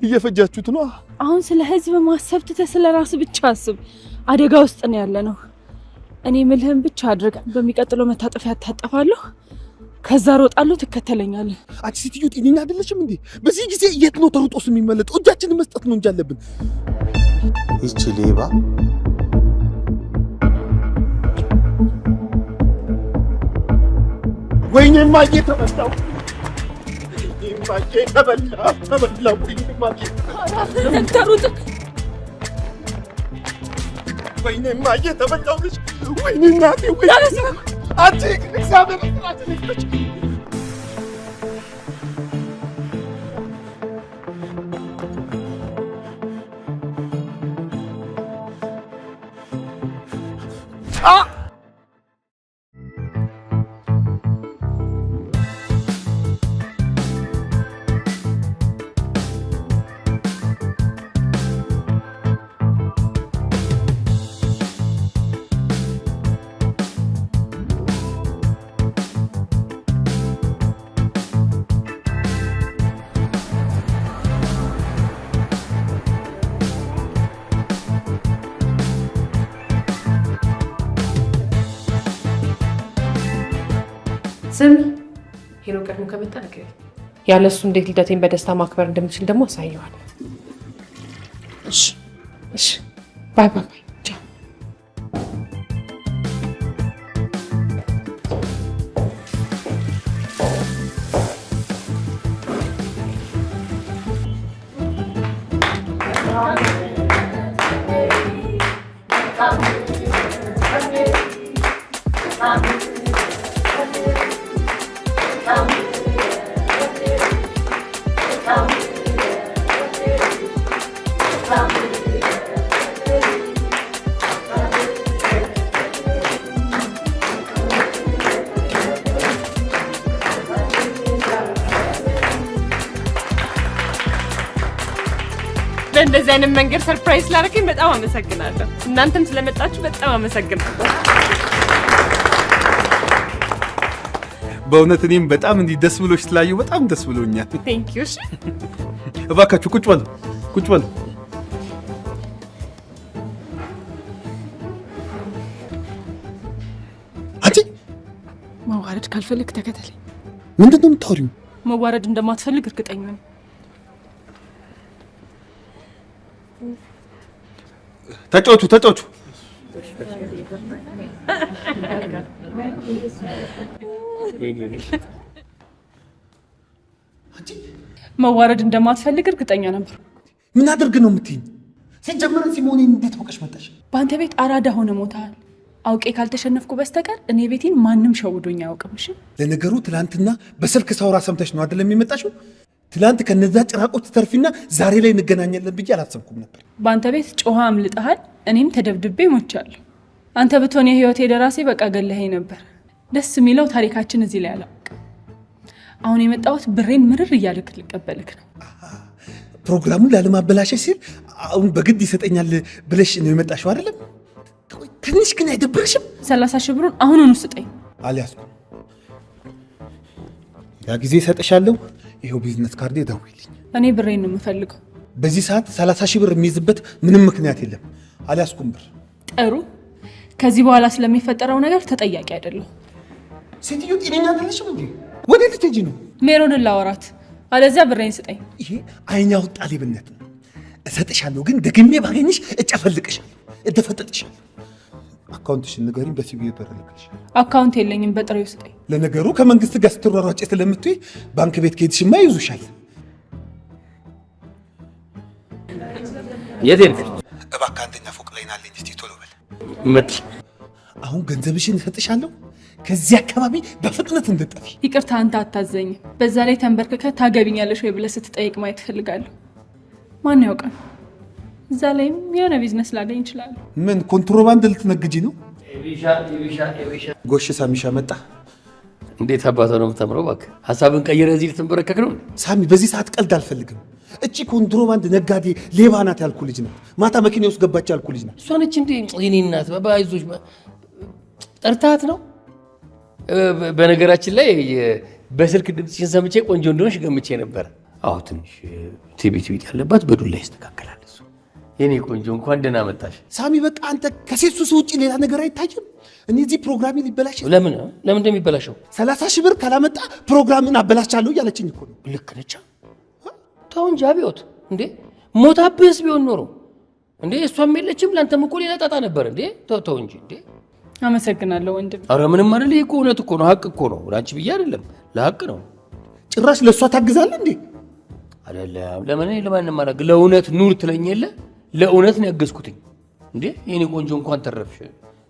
እየፈጃችሁት ነው። አሁን ስለ ህዝብ ማሰብ ትተህ ስለ ራስ ብቻ አስብ። አደጋ ውስጥ ነው ያለ ነው። እኔ ምልህን ብቻ አድርግ። በሚቀጥለው መታጠፊያ ታጠፋለሁ፣ ከዛ ሮጣለሁ፣ ትከተለኛለህ። አንቺ ሴትዮ ጤነኛ አይደለሽም እንዴ? በዚህ ጊዜ የት ነው ተሮጦስ የሚመለጠው? እጃችንን መስጠት ነው እንጂ አለብን። ይቺ ሌባ ወይኔ ማዬ ተበላው። ማዬ ተበላው። ወይኔ ማዬ ተሩጥ። ወይኔ ማዬ ተበላው። ወይኔ እናቴ ወይ አንቺ እግዚአብሔር ይስጥራት ልጅ ስም ሄሎ ቀድሞ ከመጣ ነገር ያለሱ እንዴት ልደቴን በደስታ ማክበር እንደምችል ደግሞ አሳየዋለሁ። እሺ ባይ ባይ ባይ። ቻው። እንደዚህ አይነት መንገድ ሰርፕራይዝ ላደረገኝ በጣም አመሰግናለሁ። እናንተም ስለመጣችሁ በጣም አመሰግናለሁ። በእውነት እኔም በጣም እንዲህ ደስ ብሎሽ ስላየሁ በጣም ደስ ብሎኛል። ቴንክ ዩ። እሺ እባካችሁ ቁጭ በሉ፣ ቁጭ በሉ። አንቺ መዋረድ ካልፈልግ ተከተለኝ። ምንድን ነው የምታወሪው? መዋረድ እንደማትፈልግ እርግጠኛ ነኝ። ተጫወቹ፣ ተጫወቹ። መዋረድ እንደማትፈልግ እርግጠኛ ነበር። ምን አድርግ ነው የምትይኝ? ሲጀመር ሲሞኔ እንዴት አውቀሽ መጣሽ? በአንተ ቤት አራዳ ሆነ ሞታል። አውቄ ካልተሸነፍኩ በስተቀር እኔ ቤቴን ማንም ሸውዶኝ አያውቅም። እሺ ለነገሩ ትላንትና በስልክ ሳውራ ሰምተሽ ነው አይደለም የመጣሽው? ትላንት ከነዛ ጭራቆች ተርፊና ዛሬ ላይ እንገናኛለን ብዬ አላሰብኩም ነበር። በአንተ ቤት ጮሃ አምልጠሃል፣ እኔም ተደብድቤ ሞቻለሁ። አንተ ብትሆን የህይወቴ ደራሲ በቃ ገለኸኝ ነበር። ደስ የሚለው ታሪካችን እዚህ ላይ አላውቅ። አሁን የመጣሁት ብሬን ምርር እያልክ ልቀበልክ ነው። ፕሮግራሙን ላለማበላሸት ሲል አሁን በግድ ይሰጠኛል ብለሽ ነው የመጣሽው አይደለም? ትንሽ ግን አይደብርሽም? 30 ሺህ ብሩን አሁኑኑ ስጠኝ። አልያዝኩም። ያ ጊዜ እሰጥሻለሁ። ይሄው ቢዝነስ ካርዴ ደውይልኝ። እኔ ብሬን ነው የምፈልገው። በዚህ ሰዓት 30 ሺህ ብር የሚይዝበት ምንም ምክንያት የለም። አልያዝኩም ብር። ጥሩ። ከዚህ በኋላ ስለሚፈጠረው ነገር ተጠያቂ አይደለሁ። ሴትዮ ጤነኛ አይደለሽም እንዴ? ወዴት ልትሄጂ ነው? ሜሮንን ላወራት፣ አለዚያ ብሬን ስጠኝ። ይሄ አይን ያወጣ ሌብነት ነው። እሰጥሻለሁ፣ ግን ደግሜ ባገኝሽ እጨፈልቅሻለሁ፣ እደፈጠጥሻለሁ። አካውንትሽን ንገሪኝ፣ በሲቪ ብር ልክልሻለሁ። አካውንት የለኝም፣ በጥሬው ስጠኝ። ለነገሩ ከመንግስት ጋር ስትሯሯጭ ስለምትይ ባንክ ቤት ከሄድሽማ ይዙሻል። የት ሄድክ? እባክህ አንደኛ ፎቅ ላይ ናለኝ፣ እስቲ ቶሎ በል። መጥ አሁን ገንዘብሽን እሰጥሻለሁ፣ ከዚህ አካባቢ በፍጥነት እንድጠፊ። ይቅርታ፣ አንተ አታዘኝም። በዛ ላይ ተንበርክከህ ታገቢኛለሽ ወይ ብለህ ስትጠይቅ ማየት እፈልጋለሁ። ማን ያውቃል፣ እዛ ላይም የሆነ ቢዝነስ ላገኝ ይችላል። ምን ኮንትሮባንድ ልትነግጂ ነው? ኤቢሻ ጎሽ ሳሚሻ መጣ። እንዴት አባቷ ነው የምታምረው? እባክህ ሐሳብን ቀይረህ እዚህ ልትንበረከክ ነው? ሳሚ በዚህ ሰዓት ቀልድ አልፈልግም። እቺ ኮንትሮባንድ ነጋዴ ሌባ ናት ያልኩ ልጅ ናት። ማታ መኪና ውስጥ ገባች ያልኩ ልጅ ናት። እሷ ነች እንዴ? የኔ እናት ባይዞሽ ጠርታት ነው። በነገራችን ላይ በስልክ ድምፅሽን ሰምቼ ቆንጆ እንደሆንሽ ገምቼ ነበር። አዎ ትንሽ ቲቢት ያለባት በዱላ ይስተካከላል። እሱ የኔ ቆንጆ እንኳን ደህና መጣሽ። ሳሚ በቃ አንተ ከሴት ሱስ ውጪ ሌላ ነገር አይታይም። እኔ እዚህ ፕሮግራሜ ሊበላሽ ለምን እንደሚበላሸው 30 ሺህ ብር ካላመጣ ፕሮግራምን አበላሻለሁ እያለችኝ እኮ ነው። ልክ ነች። ተው እንጂ አብዮት እንዴ ሞታብህስ ቢሆን ኖሮ እንዴ እሷም የለችም ለአንተም እኮ ሌላ ጣጣ ነበር እንዴ። ተው እንጂ እንዴ። አመሰግናለሁ ወንድም። ኧረ ምንም አይደል። ይሄ እኮ እውነት እኮ ነው፣ ሀቅ እኮ ነው። ላንቺ ብዬ አይደለም ለሀቅ ነው። ጭራሽ ለእሷ ታግዛለህ እንዴ? አይደለም ለማንም አላግ ለእውነት ኑር ትለኝ የለ ለእውነት ነው ያገዝኩትኝ እንዴ። የኔ ቆንጆ እንኳን ተረፍሽ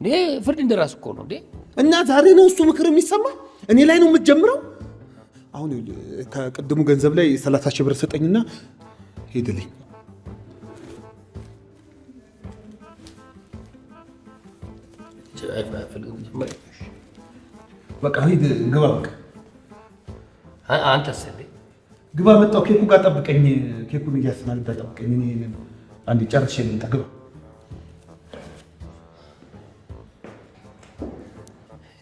እንዴ። ፍርድ እንደራስ እኮ ነው እንዴ። እና ዛሬ ነው እሱ ምክር የሚሰማ እኔ ላይ ነው የምትጀምረው? አሁን ከቅድሙ ገንዘብ ላይ 30 ሺህ ብር ሰጠኝና ሄድልኝ። በቃ ሂድ ግባ። በቃ አንተስ ግባ። መጣሁ። ኬኩ ጋር ጠብቀኝ። ኬኩን እያስማልበት ጠብቀኝ። እኔ አንዴ ጨርሼ ልምጣ። ግባ።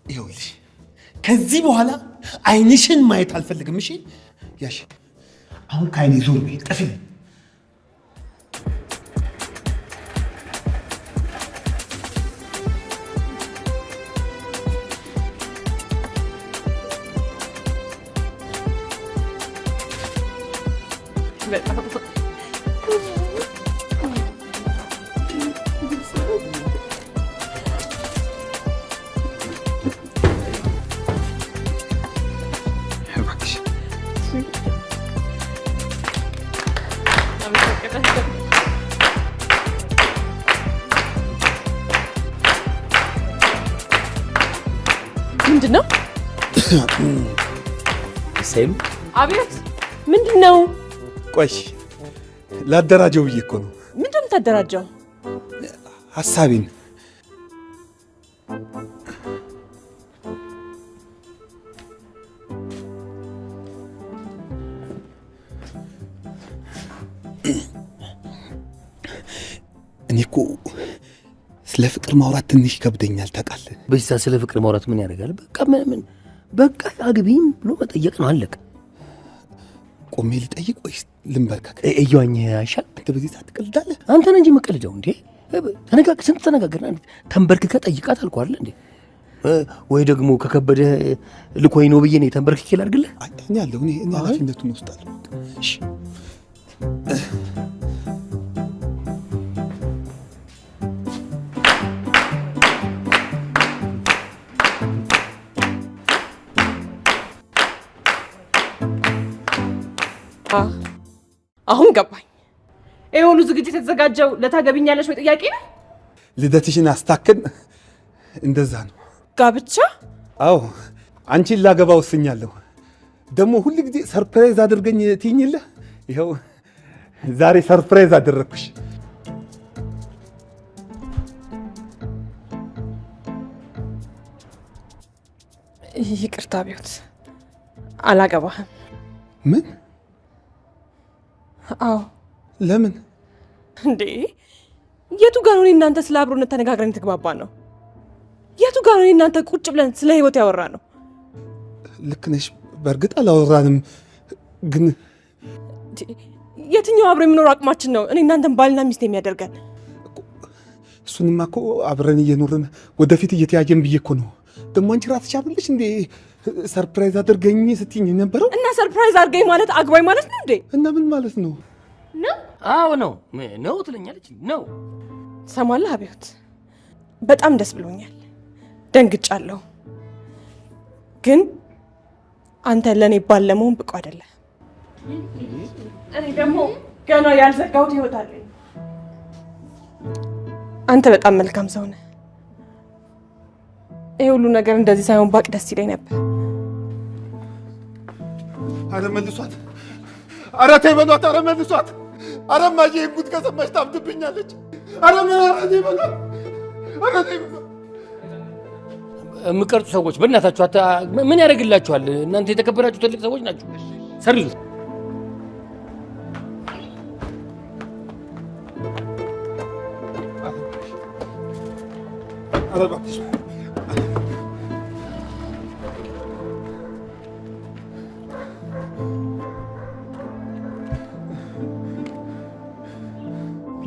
ይኸውልሽ ከዚህ በኋላ አይንሽን ማየት አልፈልግም። እሺ ያሽ አሁን ከአይኔ ዞር በይ። ጥፊልኝ። ምንድን ነው? ሴም አቤት። ምንድን ነው? ቆይ ላደራጀው ብዬ እኮ ነው። ምንድን ነው የምታደራጀው? ሐሳቤን እኔ እኮ ስለ ፍቅር ማውራት ትንሽ ይከብደኛል ታውቃለህ። በዚህ ሰዓት ስለ ፍቅር ማውራት ምን ያደርጋል? በቃ ምን በቃ አግቢኝ ብሎ መጠየቅ ነው፣ አለቀ። ቆሜ ልጠይቅ ወይስ ልንበርከክ? እየዋኘ አይሻል? አንተ በዚህ ሰዓት ትቀልዳለህ? አንተ ነህ እንጂ መቀልደው እንዴ። ስንት ተነጋገርን። ተንበርክከህ ጠይቃት አልኩህ አይደል እንዴ? ወይ ደግሞ ከከበደ ልኮይ ነው ብዬ ነው ተንበርክኬ ላድርግልህ? እኔ አለሁ፣ እኔ ኃላፊነቱን እወስዳለሁ። እሺ አሁን ገባኝ። ይሄ ሁሉ ዝግጅት የተዘጋጀው ለታገቢኛለሽ ወይ ጥያቄ ነው? ልደትሽን አስታክን። እንደዛ ነው ጋብቻ? አዎ አንቺን ላገባ ወስኛለሁ። ደግሞ ሁሉ ጊዜ ሰርፕራይዝ አድርገኝ ትይኝልህ። ይኸው ዛሬ ሰርፕራይዝ አደረግኩሽ። ይቅርታ ቢሆት አላገባህም። ምን? አዎ። ለምን እንዴ? የቱ ጋር ነው እናንተ ስለ አብሮነት ተነጋግረን የተግባባ ነው? የቱ ጋር ነው እናንተ ቁጭ ብለን ስለ ህይወት ያወራ ነው? ልክ ነሽ። በእርግጥ አላወራንም፣ ግን የትኛው አብሮ የሚኖር አቅማችን ነው እኔ እናንተን ባልና ሚስት የሚያደርገን? እሱንማ እኮ አብረን እየኖርን ወደፊት እየተያየን ብዬ እኮ ነው። ደግሞ አንቺ ራስሽ አይደለሽ እንዴ ሰርፕራይዝ አድርገኝ ስትይኝ ነበረው? እና ሰርፕራይዝ አድርገኝ ማለት አግባኝ ማለት ነው እንዴ? እና ምን ማለት ነው? አዎ ነው ትለኛለች ነው። ሰማለህ አብዮት፣ በጣም ደስ ብሎኛል፣ ደንግጫለሁ። ግን አንተ ለእኔ ባል ለመሆን ብቁ አይደለህ። እኔ ደግሞ ገና ያልዘጋሁት ህይወት አለኝ። አንተ በጣም መልካም ሰው ነህ። ይሄ ሁሉ ነገር እንደዚህ ሳይሆን ባቅ ደስ ይለኝ ነበር። አረ መልሷት! አረ ተይ በሏት! አረ መልሷት! ኧረ እማዬ ጉድ ከሰማሽ ታብድብኛለች። ኧረ ምን አረኔ በላ አረኔ የምትቀርጹ ሰዎች በእናታችሁ ምን ያደርግላችኋል? እናንተ የተከበራችሁ ትልቅ ሰዎች ናችሁ። ሰርዙ። ኧረ እባክሽ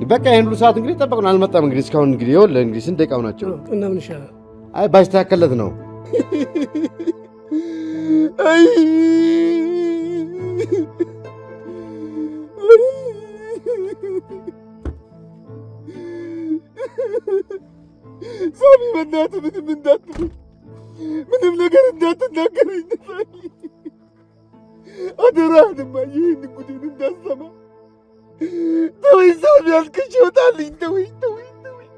በቃ ይሄን ሁሉ ሰዓት እንግዲህ ጠበቅን፣ አልመጣም። እንግዲህ እስካሁን እንግዲህ ይኸውልህ እንግዲህ ስንት ደቂቃው ናቸው? እና ምን ይሻላል? አይ ባይስተካከለት ነው። አይ ሳሚ በእናትህ ምንም እንዳትል፣ ምንም ነገር እንዳትናገረኝ ሳሚ፣ አደራህን እማዬ፣ ይህን ጉዴን እንዳሰማ ተወኝ ሳሚ፣ አልክሽ ይወጣልኝ። ተወኝ ተወኝ ተወኝ።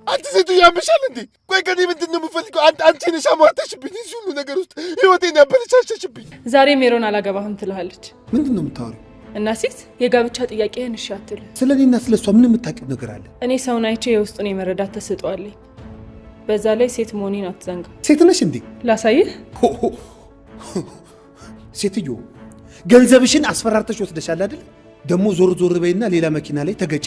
አንተ ሴቱ ያምሻል እንዴ? ቆይ ከኔ ምንድን ነው የምፈልገው? አንቺ ነሽ አሟርተሽብኝ እዚህ ሁሉ ነገር ውስጥ ህይወቴን ያበለሻሸሽብኝ። ዛሬ ሜሮን አላገባህም ትልሃለች። ምንድን ነው የምታወሪው? እና ሴት የጋብቻ ጥያቄህን እሺ አትልህ። ስለ እኔና ስለ እሷ ምን የምታውቂው ነገር አለ? እኔ ሰውን አይቼ የውስጡን የመረዳት ተሰጥቷለኝ። በዛ ላይ ሴት መሆኔን አትዘንጋ። ሴት ነሽ እንዴ? ላሳይህ። ሴትዮ ገንዘብሽን አስፈራርተሽ ወስደሻል አይደል? ደግሞ ዞር ዞር በይና ሌላ መኪና ላይ ተገጪ።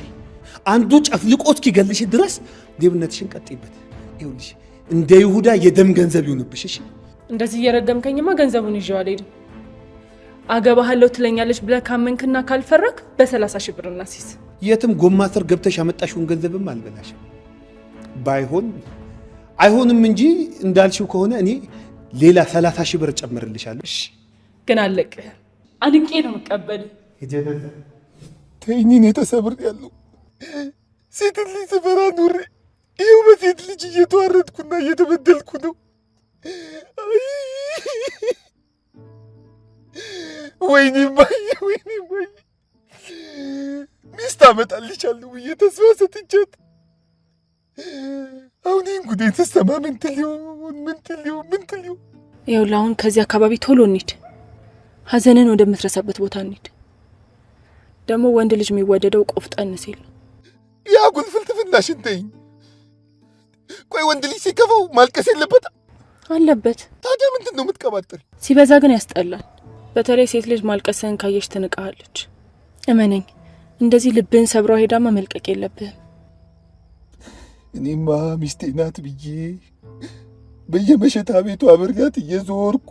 አንዱ ጨፍልቆ እስኪገልሽ ድረስ ሌብነትሽን ቀጥይበት። ይኸውልሽ እንደ ይሁዳ የደም ገንዘብ ይሁንብሽ። እሺ እንደዚህ እየረገምከኝማ ገንዘቡን ይዤው አልሄድም። አገባሃለሁ ትለኛለች ብለህ ካመንክና ካልፈረክ በ30 ሺህ ብር እናሲዝ። የትም ጎማ ስር ገብተሽ ያመጣሽውን ገንዘብም አልበላሽም። ባይሆን አይሆንም እንጂ እንዳልሽው ከሆነ እኔ ሌላ 30 ሺህ ብር ጨምርልሻለሁ። እሺ ግን አለቅህ። አንቄ ነው መቀበል። ተይኝ፣ እኔ ተሰብሬያለሁ። ሴት ልጅ ስፈራ ኑሬ ይኸው በሴት ልጅ እየተዋረድኩና እየተበደልኩ ነው። ወይኔ ማየ፣ ወይኔ ማየ፣ ሚስት አመጣልሻለሁ ብዬ ተስፋ ሰጥቻት አሁን ይህን ጉዴን ስትሰማ ምን ትል ይሆን? ምን ትል ይሆን? ምን ትል ይሆን? ይኸውልህ አሁን ከዚህ አካባቢ ቶሎ እንሂድ። ሀዘንን ወደምትረሳበት ቦታ እንሂድ። ደግሞ ወንድ ልጅ የሚወደደው ቆፍጠን ሲል ነው። የአጉል ፍልስፍናሽን ተይኝ። ቆይ ወንድ ልጅ ሲከፋው ማልቀስ የለበትም? አለበት። ታዲያ ምንድን ነው የምትቀባጥሪ? ሲበዛ ግን ያስጠላል። በተለይ ሴት ልጅ ማልቀስህን ካየሽ ትንቃለች። እመነኝ፣ እንደዚህ ልብህን ሰብረው ሄዳማ መልቀቅ የለብህም። እኔማ ሚስቴ ናት ብዬ በየመሸታ ቤቱ አብሬያት እየዞርኩ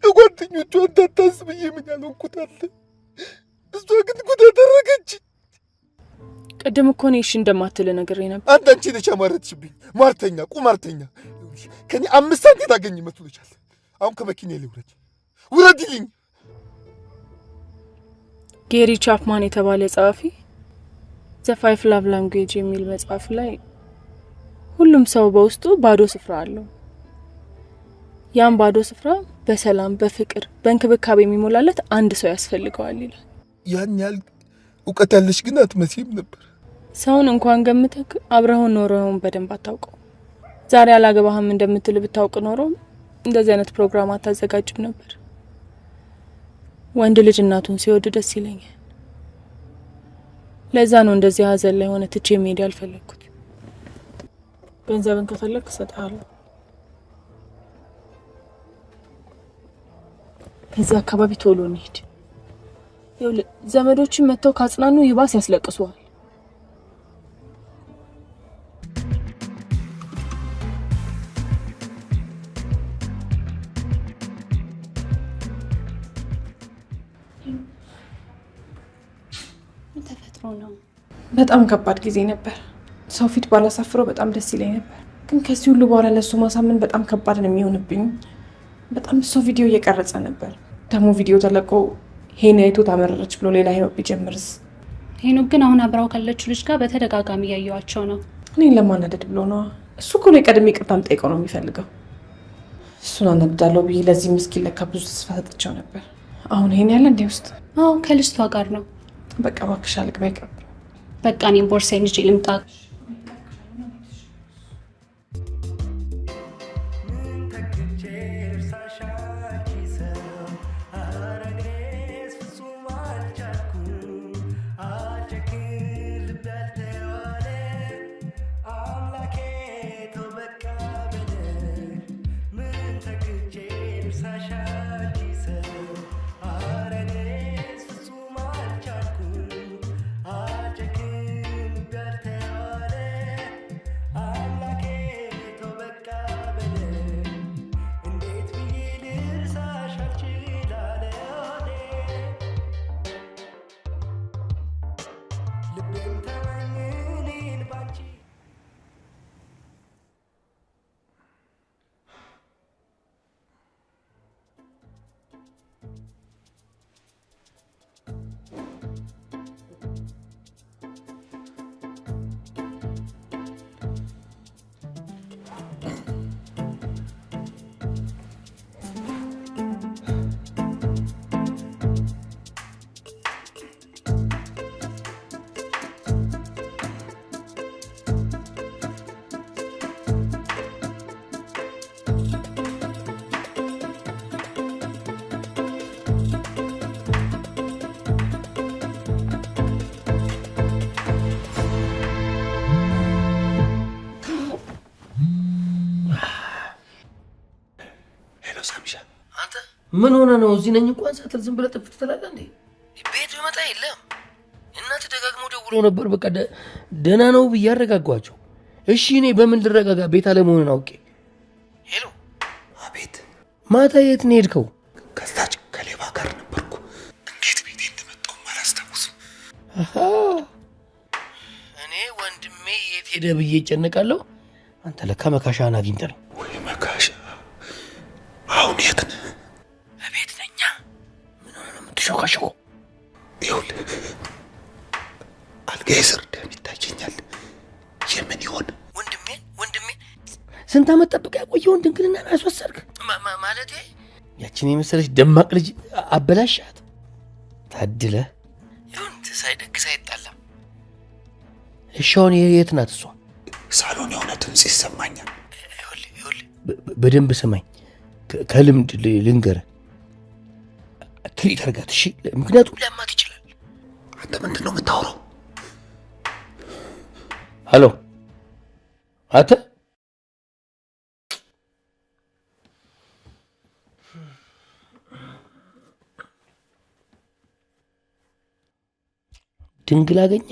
ጓደኞቿ እንዳታስ ብዬ ምን ያልሆንኩት አለ? እሷ ግን ጉድ አደረገች። ቅድም እኮ እኔ እሺ እንደማትል ነግሬ ነበር። አንቺ ነሽ ያማረትሽብኝ። ሟርተኛ፣ ቁማርተኛ። ከኔ 5 ሳንቲም ታገኝ መስሎሻል? አሁን ከመኪና ልውረድ። ውረድልኝ። ጌሪ ቻፕማን የተባለ ጸሐፊ ዘ 5 ላቭ ላንጉዌጅ የሚል መጽሐፍ ላይ ሁሉም ሰው በውስጡ ባዶ ስፍራ አለው። ያን ባዶ ስፍራ በሰላም፣ በፍቅር፣ በእንክብካቤ የሚሞላለት አንድ ሰው ያስፈልገዋል ይላል። ያን ያህል እውቀት ያለሽ ግን አትመስይም ነበር። ሰውን እንኳን ገምተክ አብረውን ኖረውን በደንብ አታውቀው። ዛሬ አላገባህም እንደምትል ብታውቅ ኖሮ እንደዚህ አይነት ፕሮግራም አታዘጋጅም ነበር። ወንድ ልጅ እናቱን ሲወድ ደስ ይለኛል። ለዛ ነው እንደዚህ ሀዘን ላይ ሆነ ትቼ መሄድ ያልፈለግኩት። ገንዘብን ከፈለክ እሰጥሃለሁ። ከዚህ አካባቢ ቶሎ እንሂድ። ይኸውልህ ዘመዶችን መጥተው ካጽናኑ ይባስ ያስለቅሱሃል። ተፈጥሮ ነው። በጣም ከባድ ጊዜ ነበር። ሰው ፊት ባላሳፍረው በጣም ደስ ይለኝ ነበር። ግን ከዚህ ሁሉ በኋላ ለሱ ማሳመን በጣም ከባድ ነው የሚሆንብኝ። በጣም ሰው ቪዲዮ እየቀረጸ ነበር። ደግሞ ቪዲዮ ተለቆ ሄና አይቶ ታመረረች ብሎ ሌላ ህይወት ቢጀምርስ? ሄኖክ ግን አሁን አብራው ካለችው ልጅ ጋር በተደጋጋሚ እያየዋቸው ነው። እኔን ለማናደድ ብሎ ነው። እሱ እኮ ነው ቀድሜ ይቅርታም ጠይቀው ነው የሚፈልገው። እሱን አናድዳለሁ ብዬ ለዚህ ምስኪን ለካ ብዙ ተስፋ ሰጥቼው ነበር። አሁን ሄና ያለ እንዴ ውስጥ? አዎ ከልጅቷ ጋር ነው። በቃ እባክሽ አልግባ ይቅርብ። በቃ እኔም ቦርሳዬን ይዤ ልምጣ። ምን ሆነ ነው? እዚህ ነኝ እንኳን ሳትል ዝም ብለህ ጥፍት ትላለህ እንዴ? ቤት በመጣ የለም። እናትህ ደጋግሞ ደውለው ነበር። በቃ ደህና ነው ብዬ አረጋጓቸው። እሺ እኔ በምን ልረጋጋ? ቤት አለመሆንን አውቄ። ሄሎ። አቤት። ማታ የት ነው ሄድከው? ከዛች ከሌባ ጋር ነበርኩ። እንዴት ቤቴ እንደመጣሁ አላስታውስም። እኔ ወንድሜ የት ሄደ ብዬ እጨነቃለሁ። አንተ ለካ መካሻን አግኝተህ ነው። ወይ መካሻ! አሁን የት ነህ? እቤት ነኛ። ምን ሆነ ነው የምትሾካሾከው? ይኸውልህ አልጋዬ ስር ደም ይታየኛል። የምን ይሆን? ወንድሜ ስንት ዓመት ጠብቀህ ያቆየውን ድንግልና አስወሰድክ? ማለቴ ያችን የመሰለች ደማቅ ልጅ አበላሻት። ታድለህ። ይሁን ሳይደግስ አይጣላም። እሺ አሁን የት ናት እሷ? ሳሎን የሆነ ድምፅ ይሰማኛል። በደንብ ስማኝ፣ ከልምድ ልንገርህ። ትሪት አድርጋት እሺ? ምክንያቱም ሊያማት ይችላል። አንተ ምንድን ነው የምታወራው? ሄሎ አተ ድንግል አገኘ?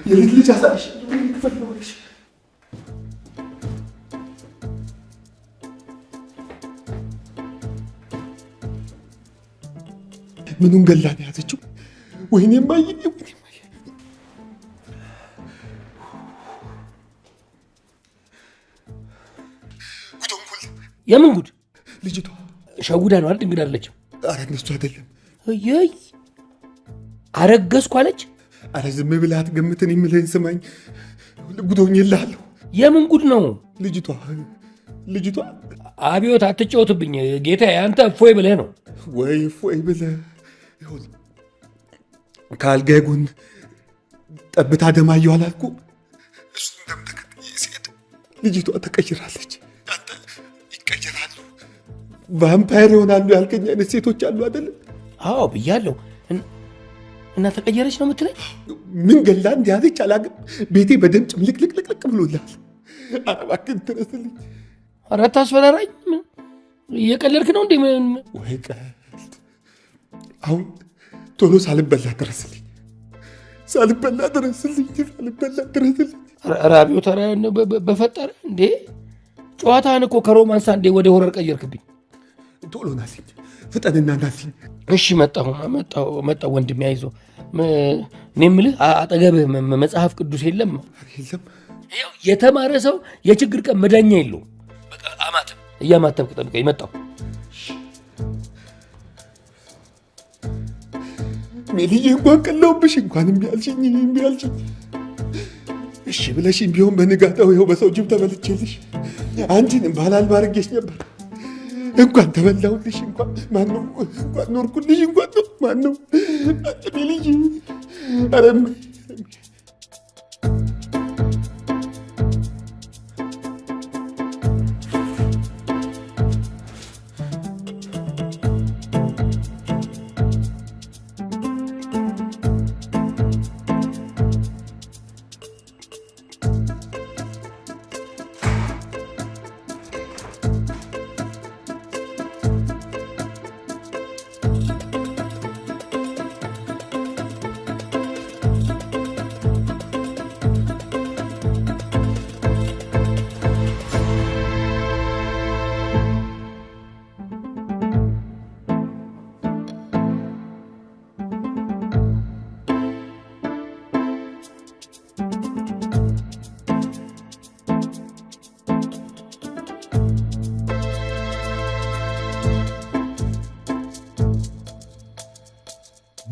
የልጅ ልጅ አሳሽ ተፈለወሽ ምኑን ገላን ያዘችው? ወይኔ ማየ የምን ጉድ? ልጅቷ ሸጉዳ ነው አይደል? እንግዳ አለችም። ኧረ እነሱ አይደለም። እየይ አረገዝኩ አለች። ኧረ ዝም ብለህ አትገምትን። የምልህን ስማኝ። ጉዶኝልሃለሁ። የምን ጉድ ነው? ልጅቷ አብዮት አትጫወትብኝ ጌታ። አንተ እፎይ ብለህ ነው ወይ? እፎይ ብለህ ከአልጋዬ ጎን ጠብታ ደም አየሁ አላልኩህ? እሱን ደም ተከትዬ ስሄድ ልጅቷ ተቀይራለች። አንተ ይቀየራሉ፣ ቫምፓየር ይሆናሉ ያልከኝ አይነት ሴቶች አሉ አይደል? አዎ ብያለሁ። እና ተቀየረች ነው የምትለኝ? ምን ገላ እንደያዘች አላውቅም። ቤቴ በደም ጭምልቅልቅልቅ ብሎላል። ኧረ እባክህን ትረስልኝ። ኧረ አታስፈራራኝ። እየቀለድክ ነው እንዴ? ወይ ቀልድ። አሁን ቶሎ ሳልበላ ድረስልኝ። ኧረ አብዮት፣ ኧረ በፈጠረ እንዴ! ጨዋታህን እኮ ከሮማንስ አንዴ ወደ ሆረር ቀየርክብኝ። ቶሎ ናልኝ፣ ፍጠንና ናልኝ። እሺ መጣሁ ወንድሜ፣ አይዞህ። እኔ የምልህ አጠገብህ መጽሐፍ ቅዱስ የለም? የለም። የተማረ ሰው የችግር ቀን መዳኛ የለውም። በቃ አማተብ እያማተብክ ጠብቀኝ። መጣሁ። ሜልዬ እንኳን ቀለውብሽ፣ እንኳን እምቢ አልሽኝ። እሺ ብለሽኝ ቢሆን በንጋታው ይኸው በሰው ጅብ ተበልቼልሽ አንቺንም ባላል ባርጌሽ ነበር። እንኳን ተበላሁልሽ፣ እንኳን ኖርኩልሽ፣ እንኳን ማነው ሜልዬ። ኧረ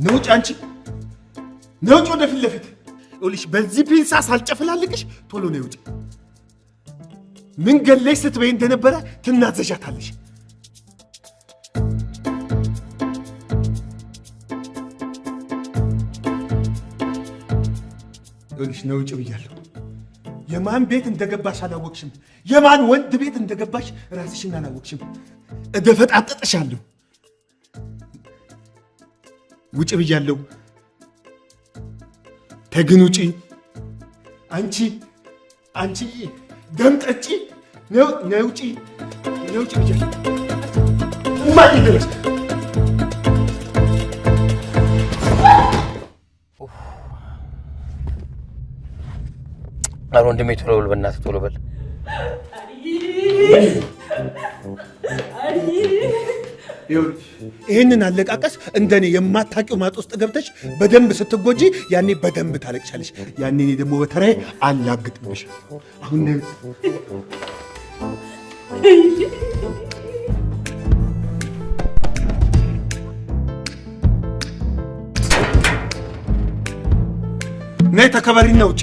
ነውጭ፣ አንቺ ነውጭ፣ ወደ ፊት ለፊት ይኸውልሽ በዚህ ፒንሳ ሳልጨፍላልቅሽ ቶሎ ነው ውጪ። ምን ገለሽ ስትበይ እንደነበረ ትናዘዣታለሽ። ይኸውልሽ ነው ውጪ ብያለሁ። የማን ቤት እንደገባሽ አላወቅሽም። የማን ወንድ ቤት እንደገባሽ ራስሽን አላወቅሽም። እደፈጣጥጥሻለሁ። ውጪ ብያለሁ። ተግን ውጪ። አንቺ ደም ጠጪ ነው ውጪ ብያለሁ። እማዬ ድረስ ኧረ ወንድሜ ቶሎ በል በእናትህ ቶሎ በል። ይህንን አለቃቀስ እንደኔ የማታውቂው ማጥ ውስጥ ገብተሽ በደንብ ስትጎጂ ያኔ በደንብ ታለቅሻለሽ። ያኔ እኔ ደግሞ በተራዬ አላግጥብሽ። አሁን ነይ ተከበሪና ውጪ።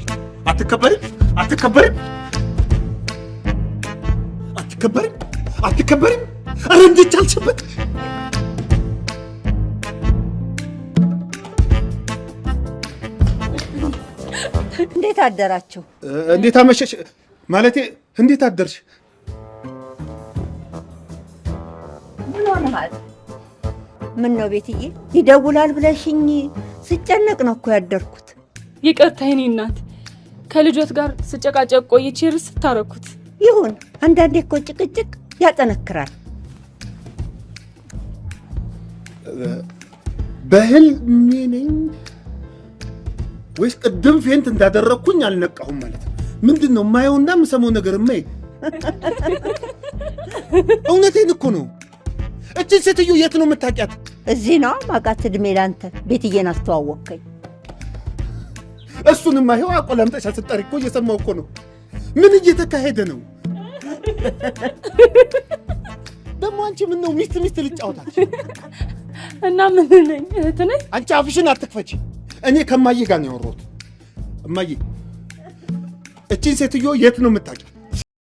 አትከበሪም? ኧረ እንዴት አልሽበት? እንዴት አደራችሁ? እንዴት አመሸሽ? ማለቴ እንዴት አደርሽ? ምን ሆነሃል? ምን ነው ቤትዬ? ይደውላል ብለሽኝ ስጨነቅ ነው እኮ ያደርኩት። ይቅርታ የኔ እናት፣ ከልጆት ጋር ስጨቃጨቅ ቆይቼ ርስ ታረኩት። ይሁን፣ አንዳንዴ እኮ ጭቅጭቅ ያጠነክራል። በህልሜ ነኝ ወይስ ቅድም ፌንት እንዳደረግኩኝ አልነቃሁም ማለት ነው? ምንድን ነው የማየውና የምሰማው ነገር? እማዬ እውነቴን እኮ ነው። እችን ሴትዮ የት ነው የምታውቂያት? እዚህ ነው ማቃት። እድሜ ላንተ። ቤትዬን አስተዋወቅከኝ። እሱንማ ይኸው አቆላምጠሻ ስትጠሪ እኮ እየሰማሁ እኮ ነው። ምን እየተካሄደ ነው ደግሞ? አንቺ ምን ነው ሚስት ልጫወታለሽ? እና ምን ነኝ? እህት ነኝ። አንቺ አፍሽን አትክፈቺ። እኔ ከማዬ ጋር ነው ያወራሁት። እማዬ እቺን ሴትዮ የት ነው የምታውቂያት?